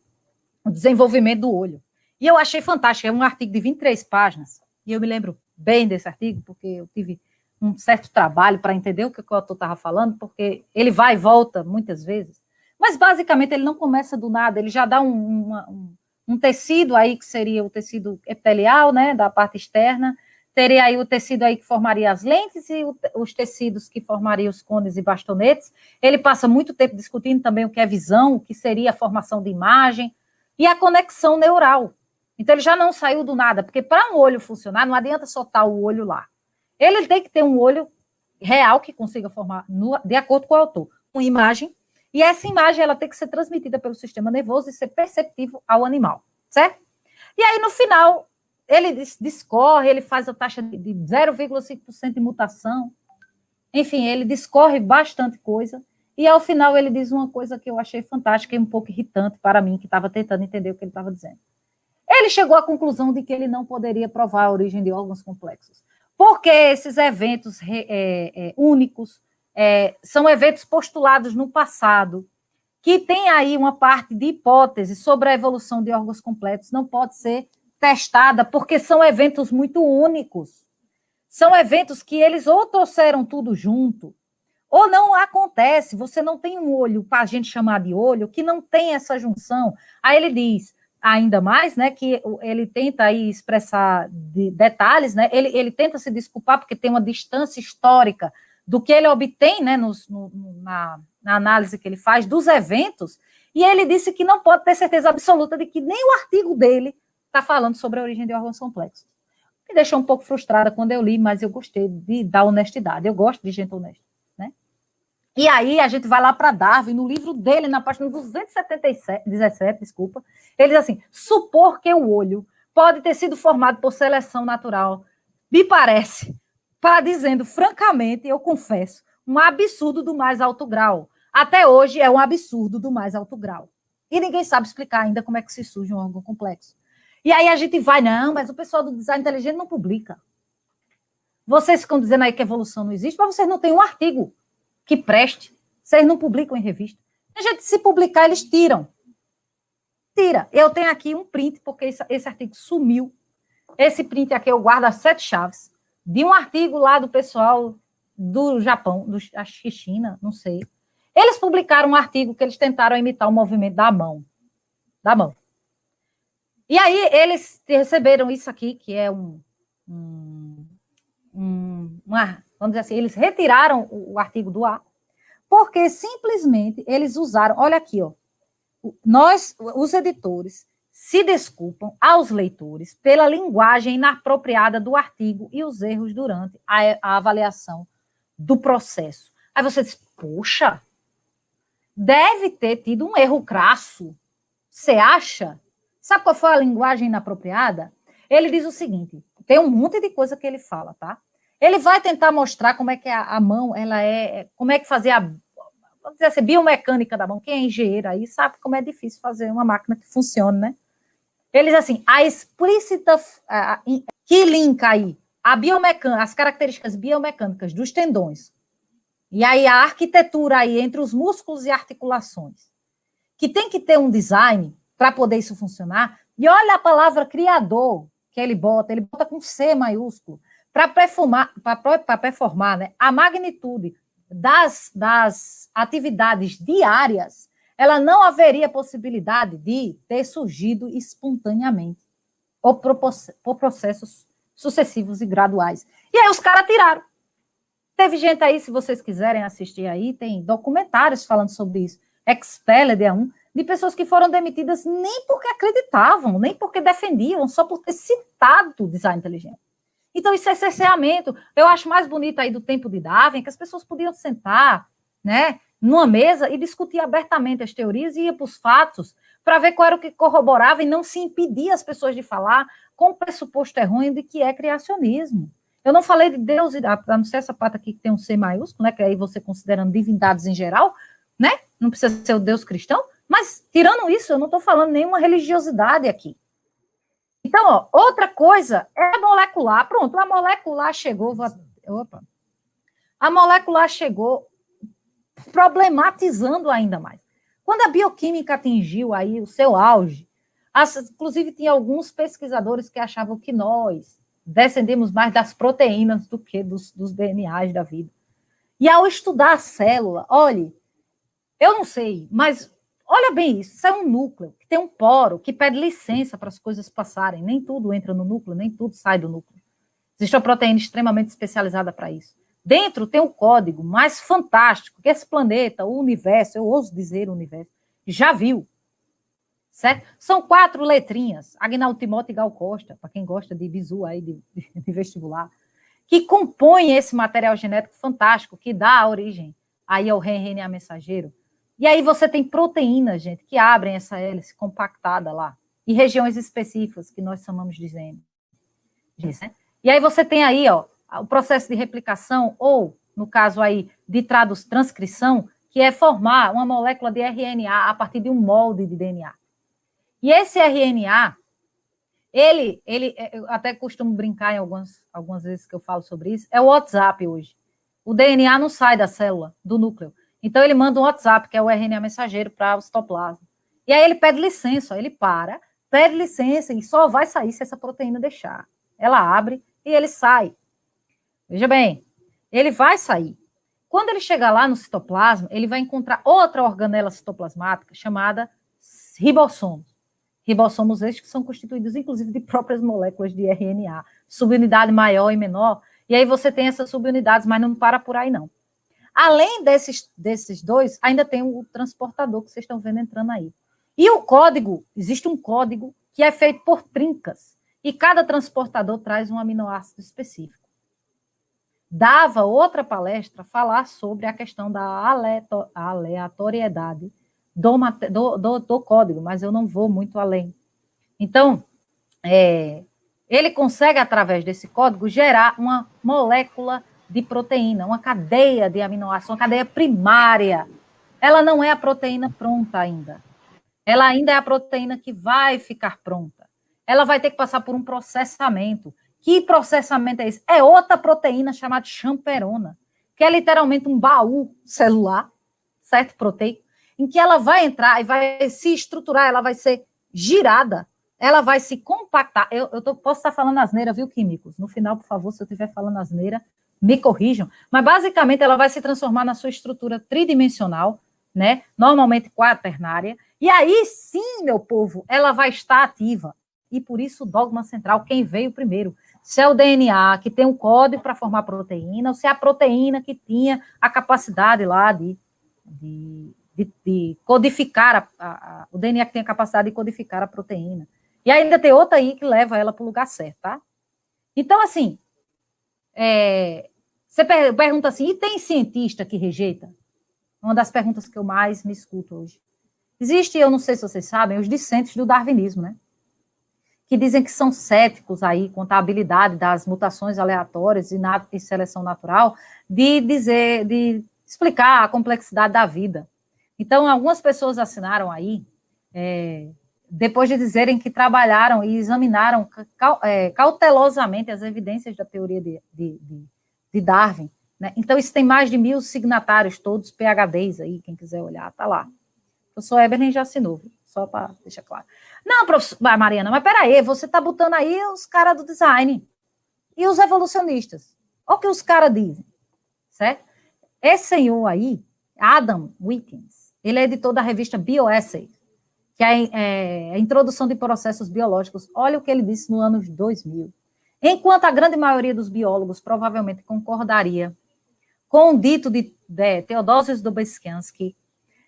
o desenvolvimento do olho. E eu achei fantástico, é um artigo de 23 páginas, e eu me lembro bem desse artigo, porque eu tive um certo trabalho para entender o que o autor estava falando, porque ele vai e volta muitas vezes, mas basicamente ele não começa do nada, ele já dá um tecido aí, que seria o tecido epitelial, né, da parte externa, teria aí o tecido aí que formaria as lentes e os tecidos que formariam os cones e bastonetes. Ele passa muito tempo discutindo também o que é visão, o que seria a formação de imagem e a conexão neural. Então, ele já não saiu do nada, porque para um olho funcionar, não adianta soltar o olho lá. Ele tem que ter um olho real que consiga formar, de acordo com o autor, uma imagem, e essa imagem ela tem que ser transmitida pelo sistema nervoso e ser perceptível ao animal, certo? E aí, no final, ele discorre, ele faz a taxa de 0,5% de mutação, enfim, ele discorre bastante coisa, e ao final ele diz uma coisa que eu achei fantástica e um pouco irritante para mim, que estava tentando entender o que ele estava dizendo. Ele chegou à conclusão de que ele não poderia provar a origem de órgãos complexos, porque esses eventos únicos são eventos postulados no passado, que tem aí uma parte de hipótese sobre a evolução de órgãos complexos, não pode ser testada, porque são eventos muito únicos. São eventos que eles ou trouxeram tudo junto, ou não acontece, você não tem um olho, para a gente chamar de olho, que não tem essa junção. Aí ele diz, ainda mais, né, que ele tenta aí expressar detalhes, né, ele tenta se desculpar porque tem uma distância histórica do que ele obtém, né, na análise que ele faz dos eventos, e ele disse que não pode ter certeza absoluta de que nem o artigo dele está falando sobre a origem de órgãos complexos. Me deixou um pouco frustrada quando eu li, mas eu gostei da honestidade, eu gosto de gente honesta, né? E aí a gente vai lá para Darwin, no livro dele, na página 217, desculpa, ele diz assim, supor que o olho pode ter sido formado por seleção natural, me parece, para dizendo francamente, eu confesso, um absurdo do mais alto grau. Até hoje é um absurdo do mais alto grau. E ninguém sabe explicar ainda como é que se surge um órgão complexo. E aí a gente vai, não, mas o pessoal do design inteligente não publica. Vocês ficam dizendo aí que evolução não existe, mas vocês não têm um artigo que preste. Vocês não publicam em revista. A gente, se publicar, eles tiram. Tira. Eu tenho aqui um print, porque esse artigo sumiu. Esse print aqui eu guardo as 7 chaves de um artigo lá do pessoal do Japão, acho que China, não sei. Eles publicaram um artigo que eles tentaram imitar o movimento da mão. Da mão. E aí eles receberam isso aqui, que é vamos dizer assim, eles retiraram o artigo do ar, porque simplesmente eles usaram, olha aqui, ó, nós, os editores, se desculpam aos leitores pela linguagem inapropriada do artigo e os erros durante a avaliação do processo. Aí você diz, poxa, deve ter tido um erro crasso. Você acha? Sabe qual foi a linguagem inapropriada? Ele diz o seguinte, tem um monte de coisa que ele fala, tá? Ele vai tentar mostrar como é que a mão, ela como é que fazer vamos dizer assim, biomecânica da mão. Quem é engenheiro aí sabe como é difícil fazer uma máquina que funcione, né? Ele diz assim, a explícita, que linka aí as características biomecânicas dos tendões, e aí a arquitetura aí entre os músculos e articulações, que tem que ter um design para poder isso funcionar, E olha a palavra criador que ele bota com C maiúsculo, para performar, né, a magnitude das atividades diárias, ela não haveria possibilidade de ter surgido espontaneamente, ou por processos sucessivos e graduais. E aí os caras tiraram. Teve gente aí, se vocês quiserem assistir aí, tem documentários falando sobre isso. Expelled é um, de pessoas que foram demitidas nem porque acreditavam, nem porque defendiam, só por ter citado design inteligente. Então, isso é cerceamento. Eu acho mais bonito aí do tempo de Darwin, que as pessoas podiam sentar, né, numa mesa e discutir abertamente as teorias e ir para os fatos, para ver qual era o que corroborava e não se impedir as pessoas de falar com o pressuposto errôneo de que é criacionismo. Eu não falei de Deus, a não ser essa parte aqui que tem um C maiúsculo, né, que aí você considerando divindades em geral, né, não precisa ser o Deus cristão, mas, tirando isso, eu não estou falando nenhuma religiosidade aqui. Então, ó, outra coisa é molecular. Pronto, a molecular chegou... Opa! A molecular chegou problematizando ainda mais. Quando a bioquímica atingiu aí o seu auge, inclusive tinha alguns pesquisadores que achavam que nós descendemos mais das proteínas do que dos DNAs da vida. E ao estudar a célula, olhe, eu não sei, mas olha bem isso é um núcleo, que tem um poro, que pede licença para as coisas passarem. Nem tudo entra no núcleo, nem tudo sai do núcleo. Existe uma proteína extremamente especializada para isso. Dentro tem um código mais fantástico que esse planeta, o universo, eu ouso dizer o universo, já viu. Certo? São 4 letrinhas, Agnaldo Timóteo e Gal Costa, para quem gosta de bizu aí de vestibular, que compõem esse material genético fantástico que dá a origem aí ao RNA mensageiro. E aí você tem proteínas, gente, que abrem essa hélice compactada lá, e regiões específicas que nós chamamos de genes. Né? E aí você tem aí, ó, o processo de replicação, ou, no caso aí, de transcrição, que é formar uma molécula de RNA a partir de um molde de DNA. E esse RNA, eu até costumo brincar em algumas vezes que eu falo sobre isso, é o WhatsApp hoje. O DNA não sai da célula, do núcleo. Então, ele manda um WhatsApp, que é o RNA mensageiro, para o citoplasma. E aí ele pede licença, ele pede licença e só vai sair se essa proteína deixar. Ela abre e ele sai. Veja bem, ele vai sair. Quando ele chegar lá no citoplasma, ele vai encontrar outra organela citoplasmática chamada ribossomos. Ribossomos estes que são constituídos, inclusive, de próprias moléculas de RNA, subunidade maior e menor, e aí você tem essas subunidades, mas não para por aí, não. Além desses dois, ainda tem o transportador que vocês estão vendo entrando aí. E o código, existe um código que é feito por trincas, e cada transportador traz um aminoácido específico. Dava outra palestra falar sobre a questão da aleatoriedade do código, mas eu não vou muito além. Então, ele consegue, através desse código, gerar uma molécula de proteína, uma cadeia de aminoácidos, uma cadeia primária. Ela não é a proteína pronta ainda. Ela ainda é a proteína que vai ficar pronta. Ela vai ter que passar por um processamento. Que processamento é esse? É outra proteína chamada champerona, que é literalmente um baú celular, certo? Proteico, em que ela vai entrar e vai se estruturar, ela vai ser girada, ela vai se compactar. Posso estar falando asneira, viu, químicos? No final, por favor, se eu estiver falando asneira, me corrijam. Mas, basicamente, ela vai se transformar na sua estrutura tridimensional, né? Normalmente quaternária. E aí, sim, meu povo, ela vai estar ativa. E, por isso, o dogma central, quem veio primeiro? Se é o DNA, que tem um código para formar proteína, ou se é a proteína que tinha a capacidade lá de codificar, o DNA que tem a capacidade de codificar a proteína. E ainda tem outra aí que leva ela para o lugar certo, tá? Então, assim, você pergunta assim, e tem cientista que rejeita? Uma das perguntas que eu mais me escuto hoje. Existe, eu não sei se vocês sabem, os discentes do darwinismo, né? Que dizem que são céticos aí quanto à habilidade das mutações aleatórias e seleção natural de explicar a complexidade da vida. Então, algumas pessoas assinaram aí, depois de dizerem que trabalharam e examinaram cautelosamente as evidências da teoria de Darwin. Né? Então, isso tem mais de 1000 signatários, todos PhDs aí, quem quiser olhar, tá lá. O professor Eberlin já assinou. só para deixar claro. Não, professor, Mariana, mas peraí, você está botando aí os caras do design e os evolucionistas. Olha o que os caras dizem, certo? Esse senhor aí, Adam Wickens, ele é editor da revista Bioessay, que é a introdução de processos biológicos. Olha o que ele disse no ano 2000. Enquanto a grande maioria dos biólogos provavelmente concordaria com o dito de Theodosius Dobzhansky,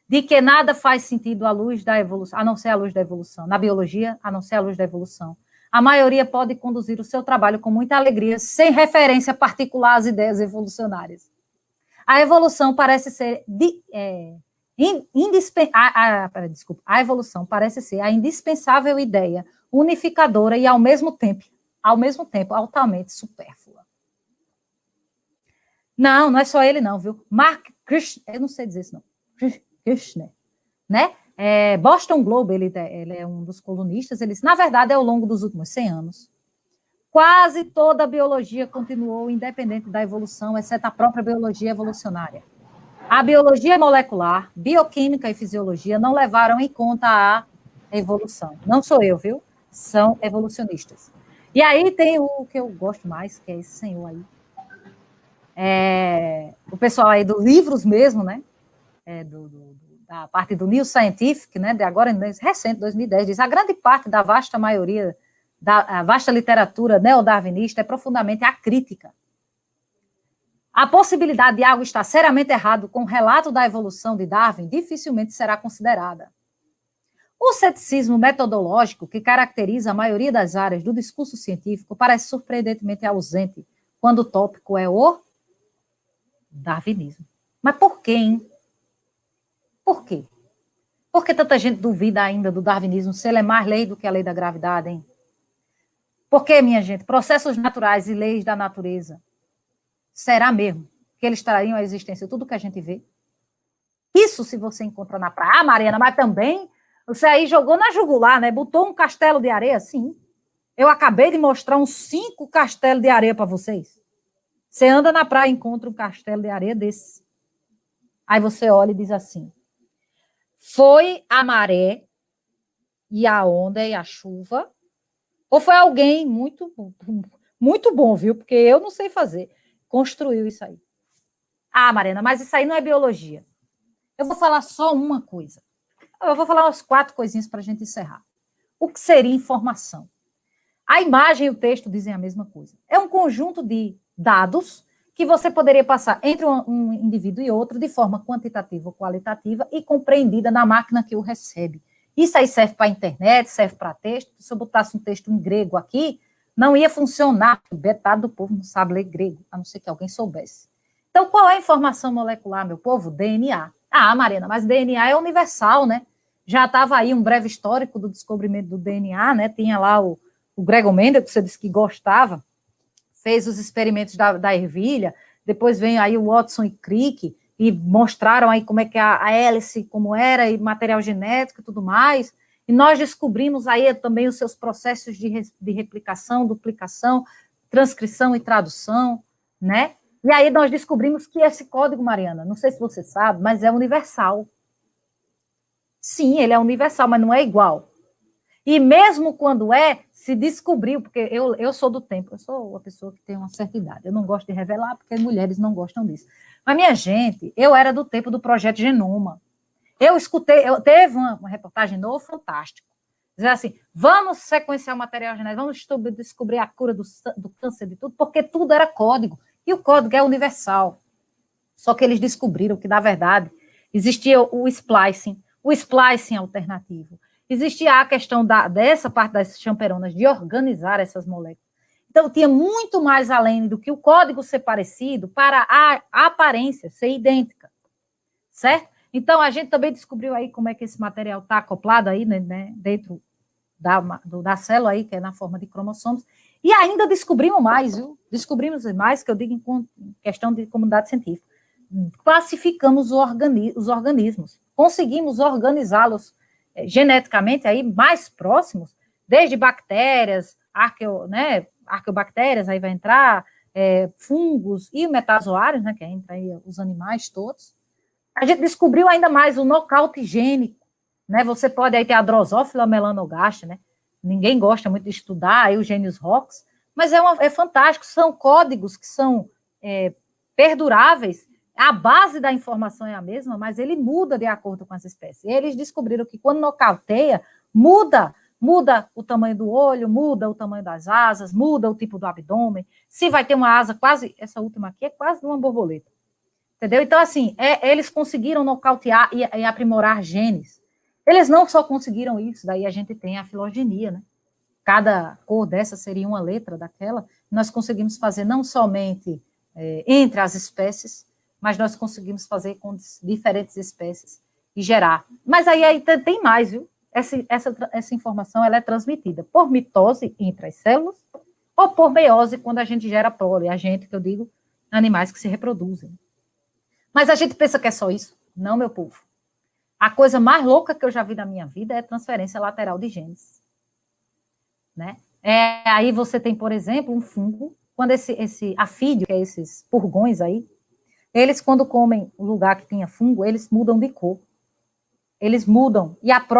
de que nada faz sentido à luz da evolução, a não ser a luz da evolução, na biologia, a não ser a luz da evolução. A maioria pode conduzir o seu trabalho com muita alegria, sem referência particular às ideias evolucionárias. A evolução parece ser a evolução parece ser a indispensável ideia unificadora e ao mesmo tempo altamente supérflua. Não, não é só ele não, viu? Mark Kirchner, eu não sei dizer isso não. Kirchner, né? Boston Globe, ele é um dos colunistas, ele disse, na verdade, ao longo dos últimos 100 anos, quase toda a biologia continuou independente da evolução, exceto a própria biologia evolucionária. A biologia molecular, bioquímica e fisiologia não levaram em conta a evolução. Não sou eu, viu? São evolucionistas. E aí tem o que eu gosto mais, que é esse senhor aí. O pessoal aí dos livros mesmo, né? Da parte do New Scientific, né? De agora, recente, 2010, diz a grande parte da vasta maioria, da vasta literatura neodarwinista é profundamente acrítica. A possibilidade de algo estar seriamente errado com o relato da evolução de Darwin dificilmente será considerada. O ceticismo metodológico que caracteriza a maioria das áreas do discurso científico parece surpreendentemente ausente quando o tópico é o darwinismo. Mas por quê, hein? Por quê? Por que tanta gente duvida ainda do darwinismo se ele é mais lei do que a lei da gravidade, hein? Por que, minha gente? Processos naturais e leis da natureza. Será mesmo que eles trariam à existência tudo que a gente vê? Isso se você encontra na praia. Ah, Mariana, mas também você aí jogou na jugular, né? Botou um castelo de areia? Sim. Eu acabei de mostrar uns 5 castelos de areia para vocês. Você anda na praia e encontra um castelo de areia desse. Aí você olha e diz assim, foi a maré e a onda e a chuva, ou foi alguém muito bom, viu? Porque eu não sei fazer. Construiu isso aí. Ah, Mariana, mas isso aí não é biologia. Eu vou falar só uma coisa. Eu vou falar umas 4 coisinhas para a gente encerrar. O que seria informação? A imagem e o texto dizem a mesma coisa. É um conjunto de dados que você poderia passar entre um indivíduo e outro de forma quantitativa ou qualitativa e compreendida na máquina que o recebe. Isso aí serve para a internet, serve para texto. Se eu botasse um texto em grego aqui, não ia funcionar, porque metade do povo não sabe ler grego, a não ser que alguém soubesse. Então, qual é a informação molecular, meu povo? DNA. Ah, Mariana, mas DNA é universal, né? Já estava aí um breve histórico do descobrimento do DNA, né? Tinha lá o Gregor Mendel, que você disse que gostava, fez os experimentos da ervilha, depois vem aí o Watson e Crick, e mostraram aí como é que a hélice, como era, e material genético e tudo mais. E nós descobrimos aí também os seus processos de replicação, duplicação, transcrição e tradução, né? E aí nós descobrimos que esse código, Mariana, não sei se você sabe, mas é universal. Sim, ele é universal, mas não é igual. E mesmo quando se descobriu, porque eu sou do tempo, eu sou uma pessoa que tem uma certa idade, eu não gosto de revelar, porque mulheres não gostam disso. Mas, minha gente, eu era do tempo do Projeto Genoma. Teve uma reportagem no Fantástico, dizer assim, vamos sequenciar o material genético, vamos descobrir a cura do câncer de tudo, porque tudo era código, e o código é universal. Só que eles descobriram que, na verdade, existia o splicing alternativo, existia a questão dessa parte das champeronas, de organizar essas moléculas. Então, tinha muito mais além do que o código ser parecido para a aparência ser idêntica, certo? Então, a gente também descobriu aí como é que esse material está acoplado aí, né, dentro da célula aí, que é na forma de cromossomos, e ainda descobrimos mais, viu? Descobrimos mais, que eu digo em questão de comunidade científica. Classificamos os organismos, conseguimos organizá-los geneticamente aí mais próximos, desde bactérias, arqueobactérias, aí vai entrar, fungos e metazoários, né, que entra aí os animais todos. A gente descobriu ainda mais o nocaute gênico, né? Você pode aí ter a Drosophila melanogaster, né? Ninguém gosta muito de estudar aí o Genius Rox, mas é fantástico, são códigos que são perduráveis, a base da informação é a mesma, mas ele muda de acordo com as espécies. E eles descobriram que quando nocauteia, muda o tamanho do olho, muda o tamanho das asas, muda o tipo do abdômen, se vai ter uma asa quase, essa última aqui é quase uma borboleta, entendeu? Então, assim, eles conseguiram nocautear e aprimorar genes. Eles não só conseguiram isso, daí a gente tem a filogenia, né? Cada cor dessa seria uma letra daquela, nós conseguimos fazer não somente entre as espécies, mas nós conseguimos fazer com diferentes espécies e gerar. Mas aí tem mais, viu? Essa informação ela é transmitida por mitose entre as células ou por meiose quando a gente gera prole, a gente, que eu digo, animais que se reproduzem. Mas a gente pensa que é só isso? Não, meu povo. A coisa mais louca que eu já vi na minha vida é a transferência lateral de genes. Né? Aí você tem, por exemplo, um fungo, quando esse afídio, que é esses purgões aí, eles, quando comem o lugar que tinha fungo, eles mudam de cor. Eles mudam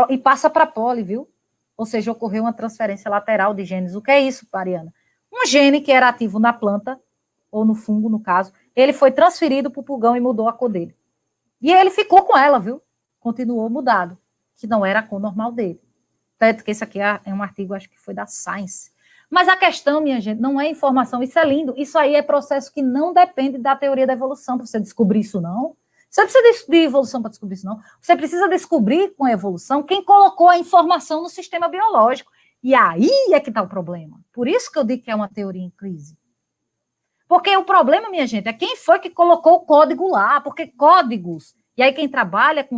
e passa para pole, viu? Ou seja, ocorreu uma transferência lateral de genes. O que é isso, Mariana? Um gene que era ativo na planta, ou no fungo, no caso, ele foi transferido para o pulgão e mudou a cor dele. E ele ficou com ela, viu? Continuou mudado, que não era a cor normal dele. Tanto que esse aqui é um artigo, acho que foi da Science. Mas a questão, minha gente, não é informação, isso é lindo, isso aí é processo que não depende da teoria da evolução para você descobrir isso, não. Você não precisa de evolução para descobrir isso, não. Você precisa descobrir com a evolução quem colocou a informação no sistema biológico. E aí é que está o problema. Por isso que eu digo que é uma teoria em crise. Porque o problema, minha gente, é quem foi que colocou o código lá, porque códigos, e aí quem trabalha com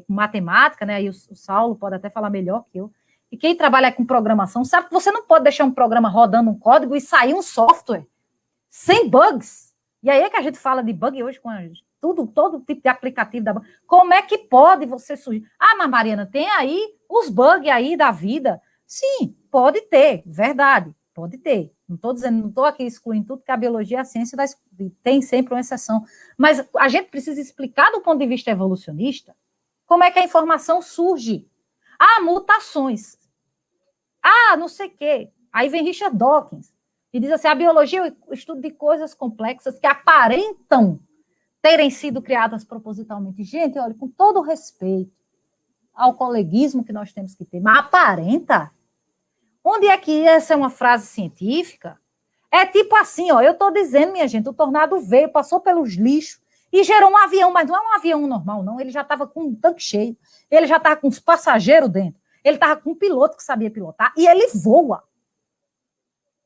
matemática, né, aí o Saulo pode até falar melhor que eu, e quem trabalha com programação, sabe que você não pode deixar um programa rodando um código e sair um software sem bugs. E aí é que a gente fala de bug hoje com todo tipo de aplicativo da bug. Como é que pode você surgir? Ah, mas Mariana, tem aí os bugs aí da vida? Sim, pode ter, verdade, pode ter. Não estou dizendo, não estou aqui excluindo tudo, que a biologia, a ciência tem sempre uma exceção. Mas a gente precisa explicar do ponto de vista evolucionista como é que a informação surge. Ah, mutações. Ah, não sei o quê. Aí vem Richard Dawkins e diz assim, a biologia é o estudo de coisas complexas que aparentam terem sido criadas propositalmente. Gente, olha, com todo o respeito ao coleguismo que nós temos que ter, mas aparenta? Onde é que essa é uma frase científica? É tipo assim, ó, eu estou dizendo, minha gente, o tornado veio, passou pelos lixos e gerou um avião, mas não é um avião normal, não. Ele já estava com um tanque cheio, ele já estava com os passageiros dentro, ele estava com um piloto que sabia pilotar e ele voa.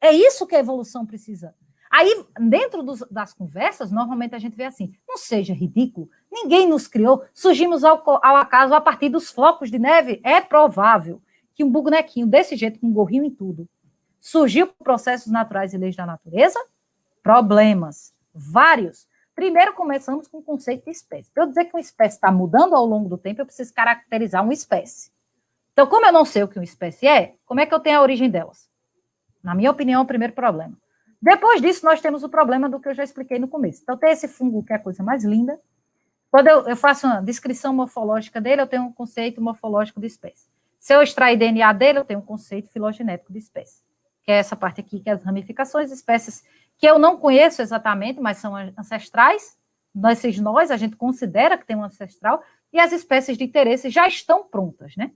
É isso que a evolução precisa. Aí, dentro das conversas, normalmente a gente vê assim, não seja ridículo, ninguém nos criou, surgimos ao acaso a partir dos flocos de neve. É provável que um bonequinho desse jeito, com um gorrinho e tudo, surgiu por processos naturais e leis da natureza? Problemas, vários. Primeiro, começamos com o conceito de espécie. Para eu dizer que uma espécie está mudando ao longo do tempo, eu preciso caracterizar uma espécie. Então, como eu não sei o que uma espécie é, como é que eu tenho a origem delas? Na minha opinião, é o primeiro problema. Depois disso, nós temos o problema do que eu já expliquei no começo. Então, tem esse fungo que é a coisa mais linda. Quando eu faço uma descrição morfológica dele, eu tenho um conceito morfológico de espécie. Se eu extrair DNA dele, eu tenho um conceito filogenético de espécie, que é essa parte aqui, que é as ramificações, espécies que eu não conheço exatamente, mas são ancestrais. Nós, a gente considera que tem um ancestral, e as espécies de interesse já estão prontas, né?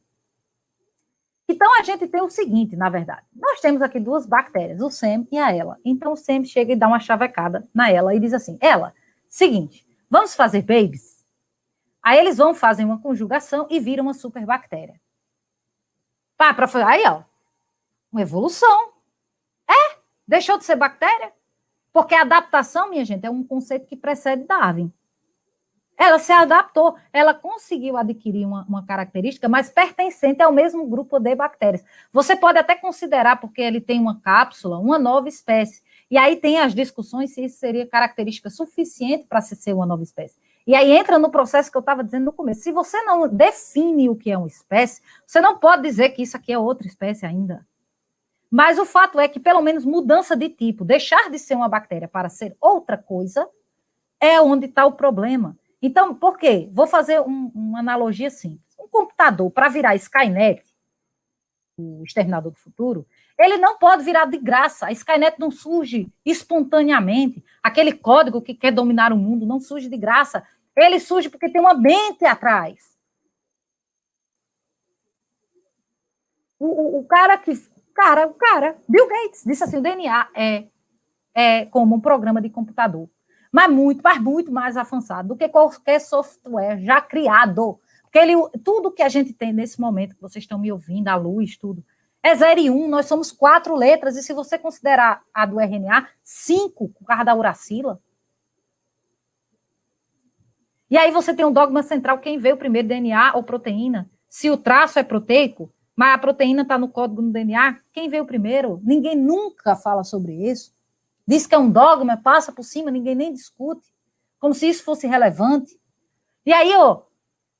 Então, a gente tem o seguinte, na verdade. Nós temos aqui duas bactérias, o SEM e a ELA. Então, o SEM chega e dá uma chavecada na ELA e diz assim, ELA, seguinte, vamos fazer babies? Aí eles vão fazer uma conjugação e viram uma superbactéria. Para fazer, aí, ó, uma evolução. Deixou de ser bactéria? Porque a adaptação, minha gente, é um conceito que precede Darwin. Ela se adaptou, ela conseguiu adquirir uma característica, mas pertencente ao mesmo grupo de bactérias. Você pode até considerar, porque ele tem uma cápsula, uma nova espécie. E aí tem as discussões se isso seria característica suficiente para se ser uma nova espécie. E aí entra no processo que eu estava dizendo no começo. Se você não define o que é uma espécie, você não pode dizer que isso aqui é outra espécie ainda. Mas o fato é que, pelo menos, mudança de tipo, deixar de ser uma bactéria para ser outra coisa, é onde está o problema. Então, por quê? Vou fazer uma analogia simples. um computador para virar Skynet, o Exterminador do Futuro, ele não pode virar de graça. A Skynet não surge espontaneamente. Aquele código que quer dominar o mundo não surge de graça. Ele surge porque tem uma mente atrás. O cara, Bill Gates disse assim, o DNA é como um programa de computador, mas muito mais avançado do que qualquer software já criado. Porque tudo que a gente tem nesse momento, que vocês estão me ouvindo, a luz, tudo, é 0 e 1, nós somos 4 letras, e se você considerar a do RNA, 5, por causa da uracila. E aí você tem um dogma central, quem veio primeiro, DNA ou proteína? Se o traço é proteico, mas a proteína está no código no DNA, quem veio primeiro? Ninguém nunca fala sobre isso. Diz que é um dogma, passa por cima, ninguém nem discute, como se isso fosse relevante. E aí,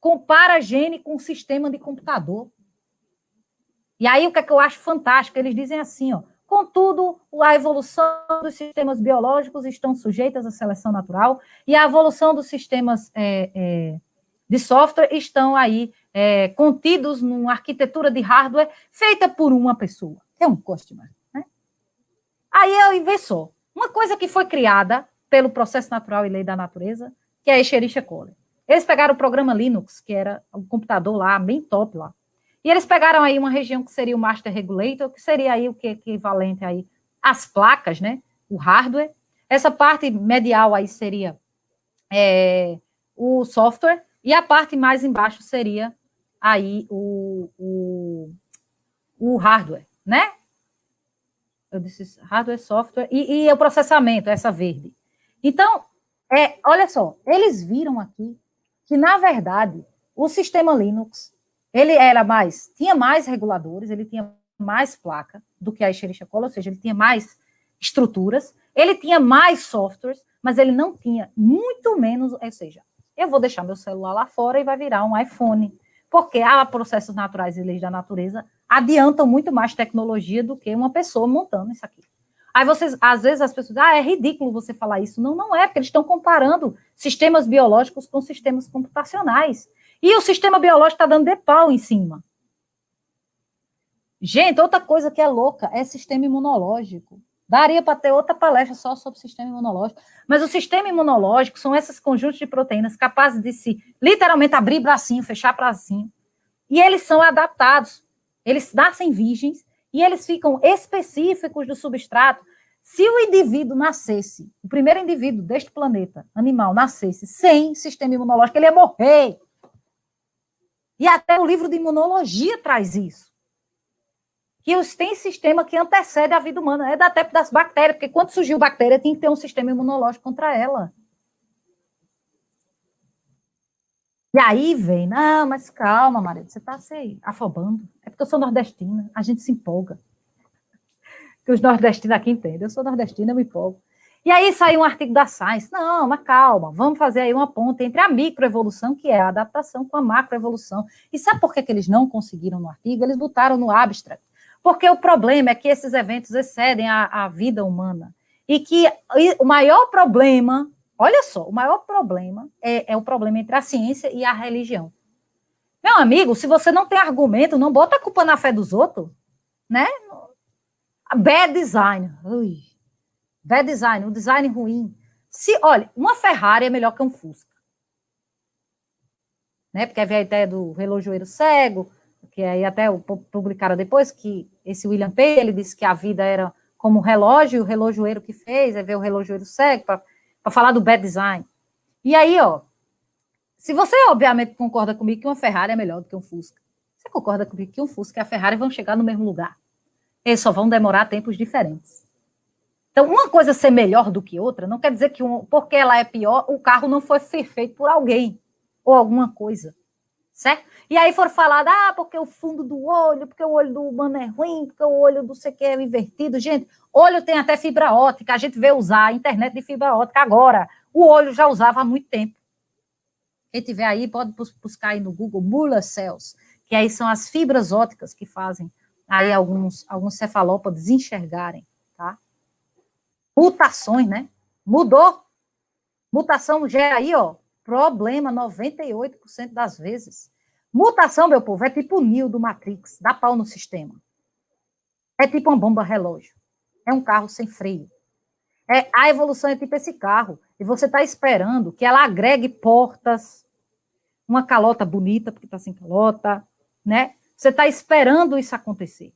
compara gene com sistema de computador. E aí, o que é que eu acho fantástico? Eles dizem assim, contudo, a evolução dos sistemas biológicos estão sujeitas à seleção natural e a evolução dos sistemas de software estão aí contidos numa arquitetura de hardware feita por uma pessoa, que é um customer. Né? Aí eu vejo só, uma coisa que foi criada pelo processo natural e lei da natureza, que é a Escherichia coli. Eles pegaram o programa Linux, que era um computador lá, bem top lá, e eles pegaram aí uma região que seria o Master Regulator, que seria aí o que é equivalente aí às placas, né? O hardware. Essa parte medial aí seria o software, e a parte mais embaixo seria aí o hardware, né? Eu disse hardware, software, e o processamento, essa verde. Então, olha só, eles viram aqui que, na verdade, o sistema Linux, ele tinha mais reguladores, ele tinha mais placa do que a Escherichia coli, ou seja, ele tinha mais estruturas, ele tinha mais softwares, mas ele não tinha muito menos, ou seja, eu vou deixar meu celular lá fora e vai virar um iPhone, porque há processos naturais e leis da natureza adiantam muito mais tecnologia do que uma pessoa montando isso aqui. Aí às vezes as pessoas dizem, é ridículo você falar isso. Não, não é, porque eles estão comparando sistemas biológicos com sistemas computacionais. E o sistema biológico está dando de pau em cima. Gente, outra coisa que é louca é sistema imunológico. Daria para ter outra palestra só sobre sistema imunológico. Mas o sistema imunológico são esses conjuntos de proteínas capazes de se literalmente abrir bracinho, fechar bracinho. E eles são adaptados. Eles nascem virgens e eles ficam específicos do substrato. Se o indivíduo nascesse, o primeiro indivíduo deste planeta, animal, nascesse sem sistema imunológico, ele ia morrer. E até o livro de imunologia traz isso. Que tem sistema que antecede a vida humana. É da tempo das bactérias, porque quando surgiu bactéria, tem que ter um sistema imunológico contra ela. E aí vem, não, mas calma, Maria, você está se afobando. É porque eu sou nordestina, a gente se empolga. Que os nordestinos aqui entendem. Eu sou nordestina, eu me empolgo. E aí saiu um artigo da Science. Não, mas calma, vamos fazer aí uma ponte entre a microevolução, que é a adaptação, com a macroevolução. E sabe por que eles não conseguiram no artigo? Eles botaram no abstract. Porque o problema é que esses eventos excedem a vida humana. E o maior problema, olha só, o maior problema é o problema entre a ciência e a religião. Meu amigo, se você não tem argumento, não bota a culpa na fé dos outros, né? Bad design. Ui. Bad design, um design ruim. Olha, uma Ferrari é melhor que um Fusca. Né? Porque havia a ideia do relojoeiro cego, que aí até publicaram depois, que esse William Page, ele disse que a vida era como um relógio, e o relojoeiro que fez, aí veio o relojoeiro cego, para falar do bad design. E aí, se você obviamente concorda comigo que uma Ferrari é melhor do que um Fusca, você concorda comigo que um Fusca e a Ferrari vão chegar no mesmo lugar. Eles só vão demorar tempos diferentes. Então, uma coisa ser melhor do que outra, não quer dizer que porque ela é pior, o carro não foi feito por alguém, ou alguma coisa. Certo? E aí foram falar, porque o fundo do olho, porque o olho do humano é ruim, porque o olho do sei que é invertido. Gente, olho tem até fibra ótica, a gente vê usar a internet de fibra ótica agora. O olho já usava há muito tempo. Quem tiver aí, pode buscar aí no Google Muller Cells, que aí são as fibras óticas que fazem aí alguns cefalópodes enxergarem, tá? Mutações, né? Mudou. Mutação gera aí, problema 98% das vezes. Mutação, meu povo, é tipo o Neo do Matrix, dá pau no sistema. É tipo uma bomba relógio. É um carro sem freio. A evolução é tipo esse carro. E você está esperando que ela agregue portas, uma calota bonita, porque está sem calota, né? Você está esperando isso acontecer.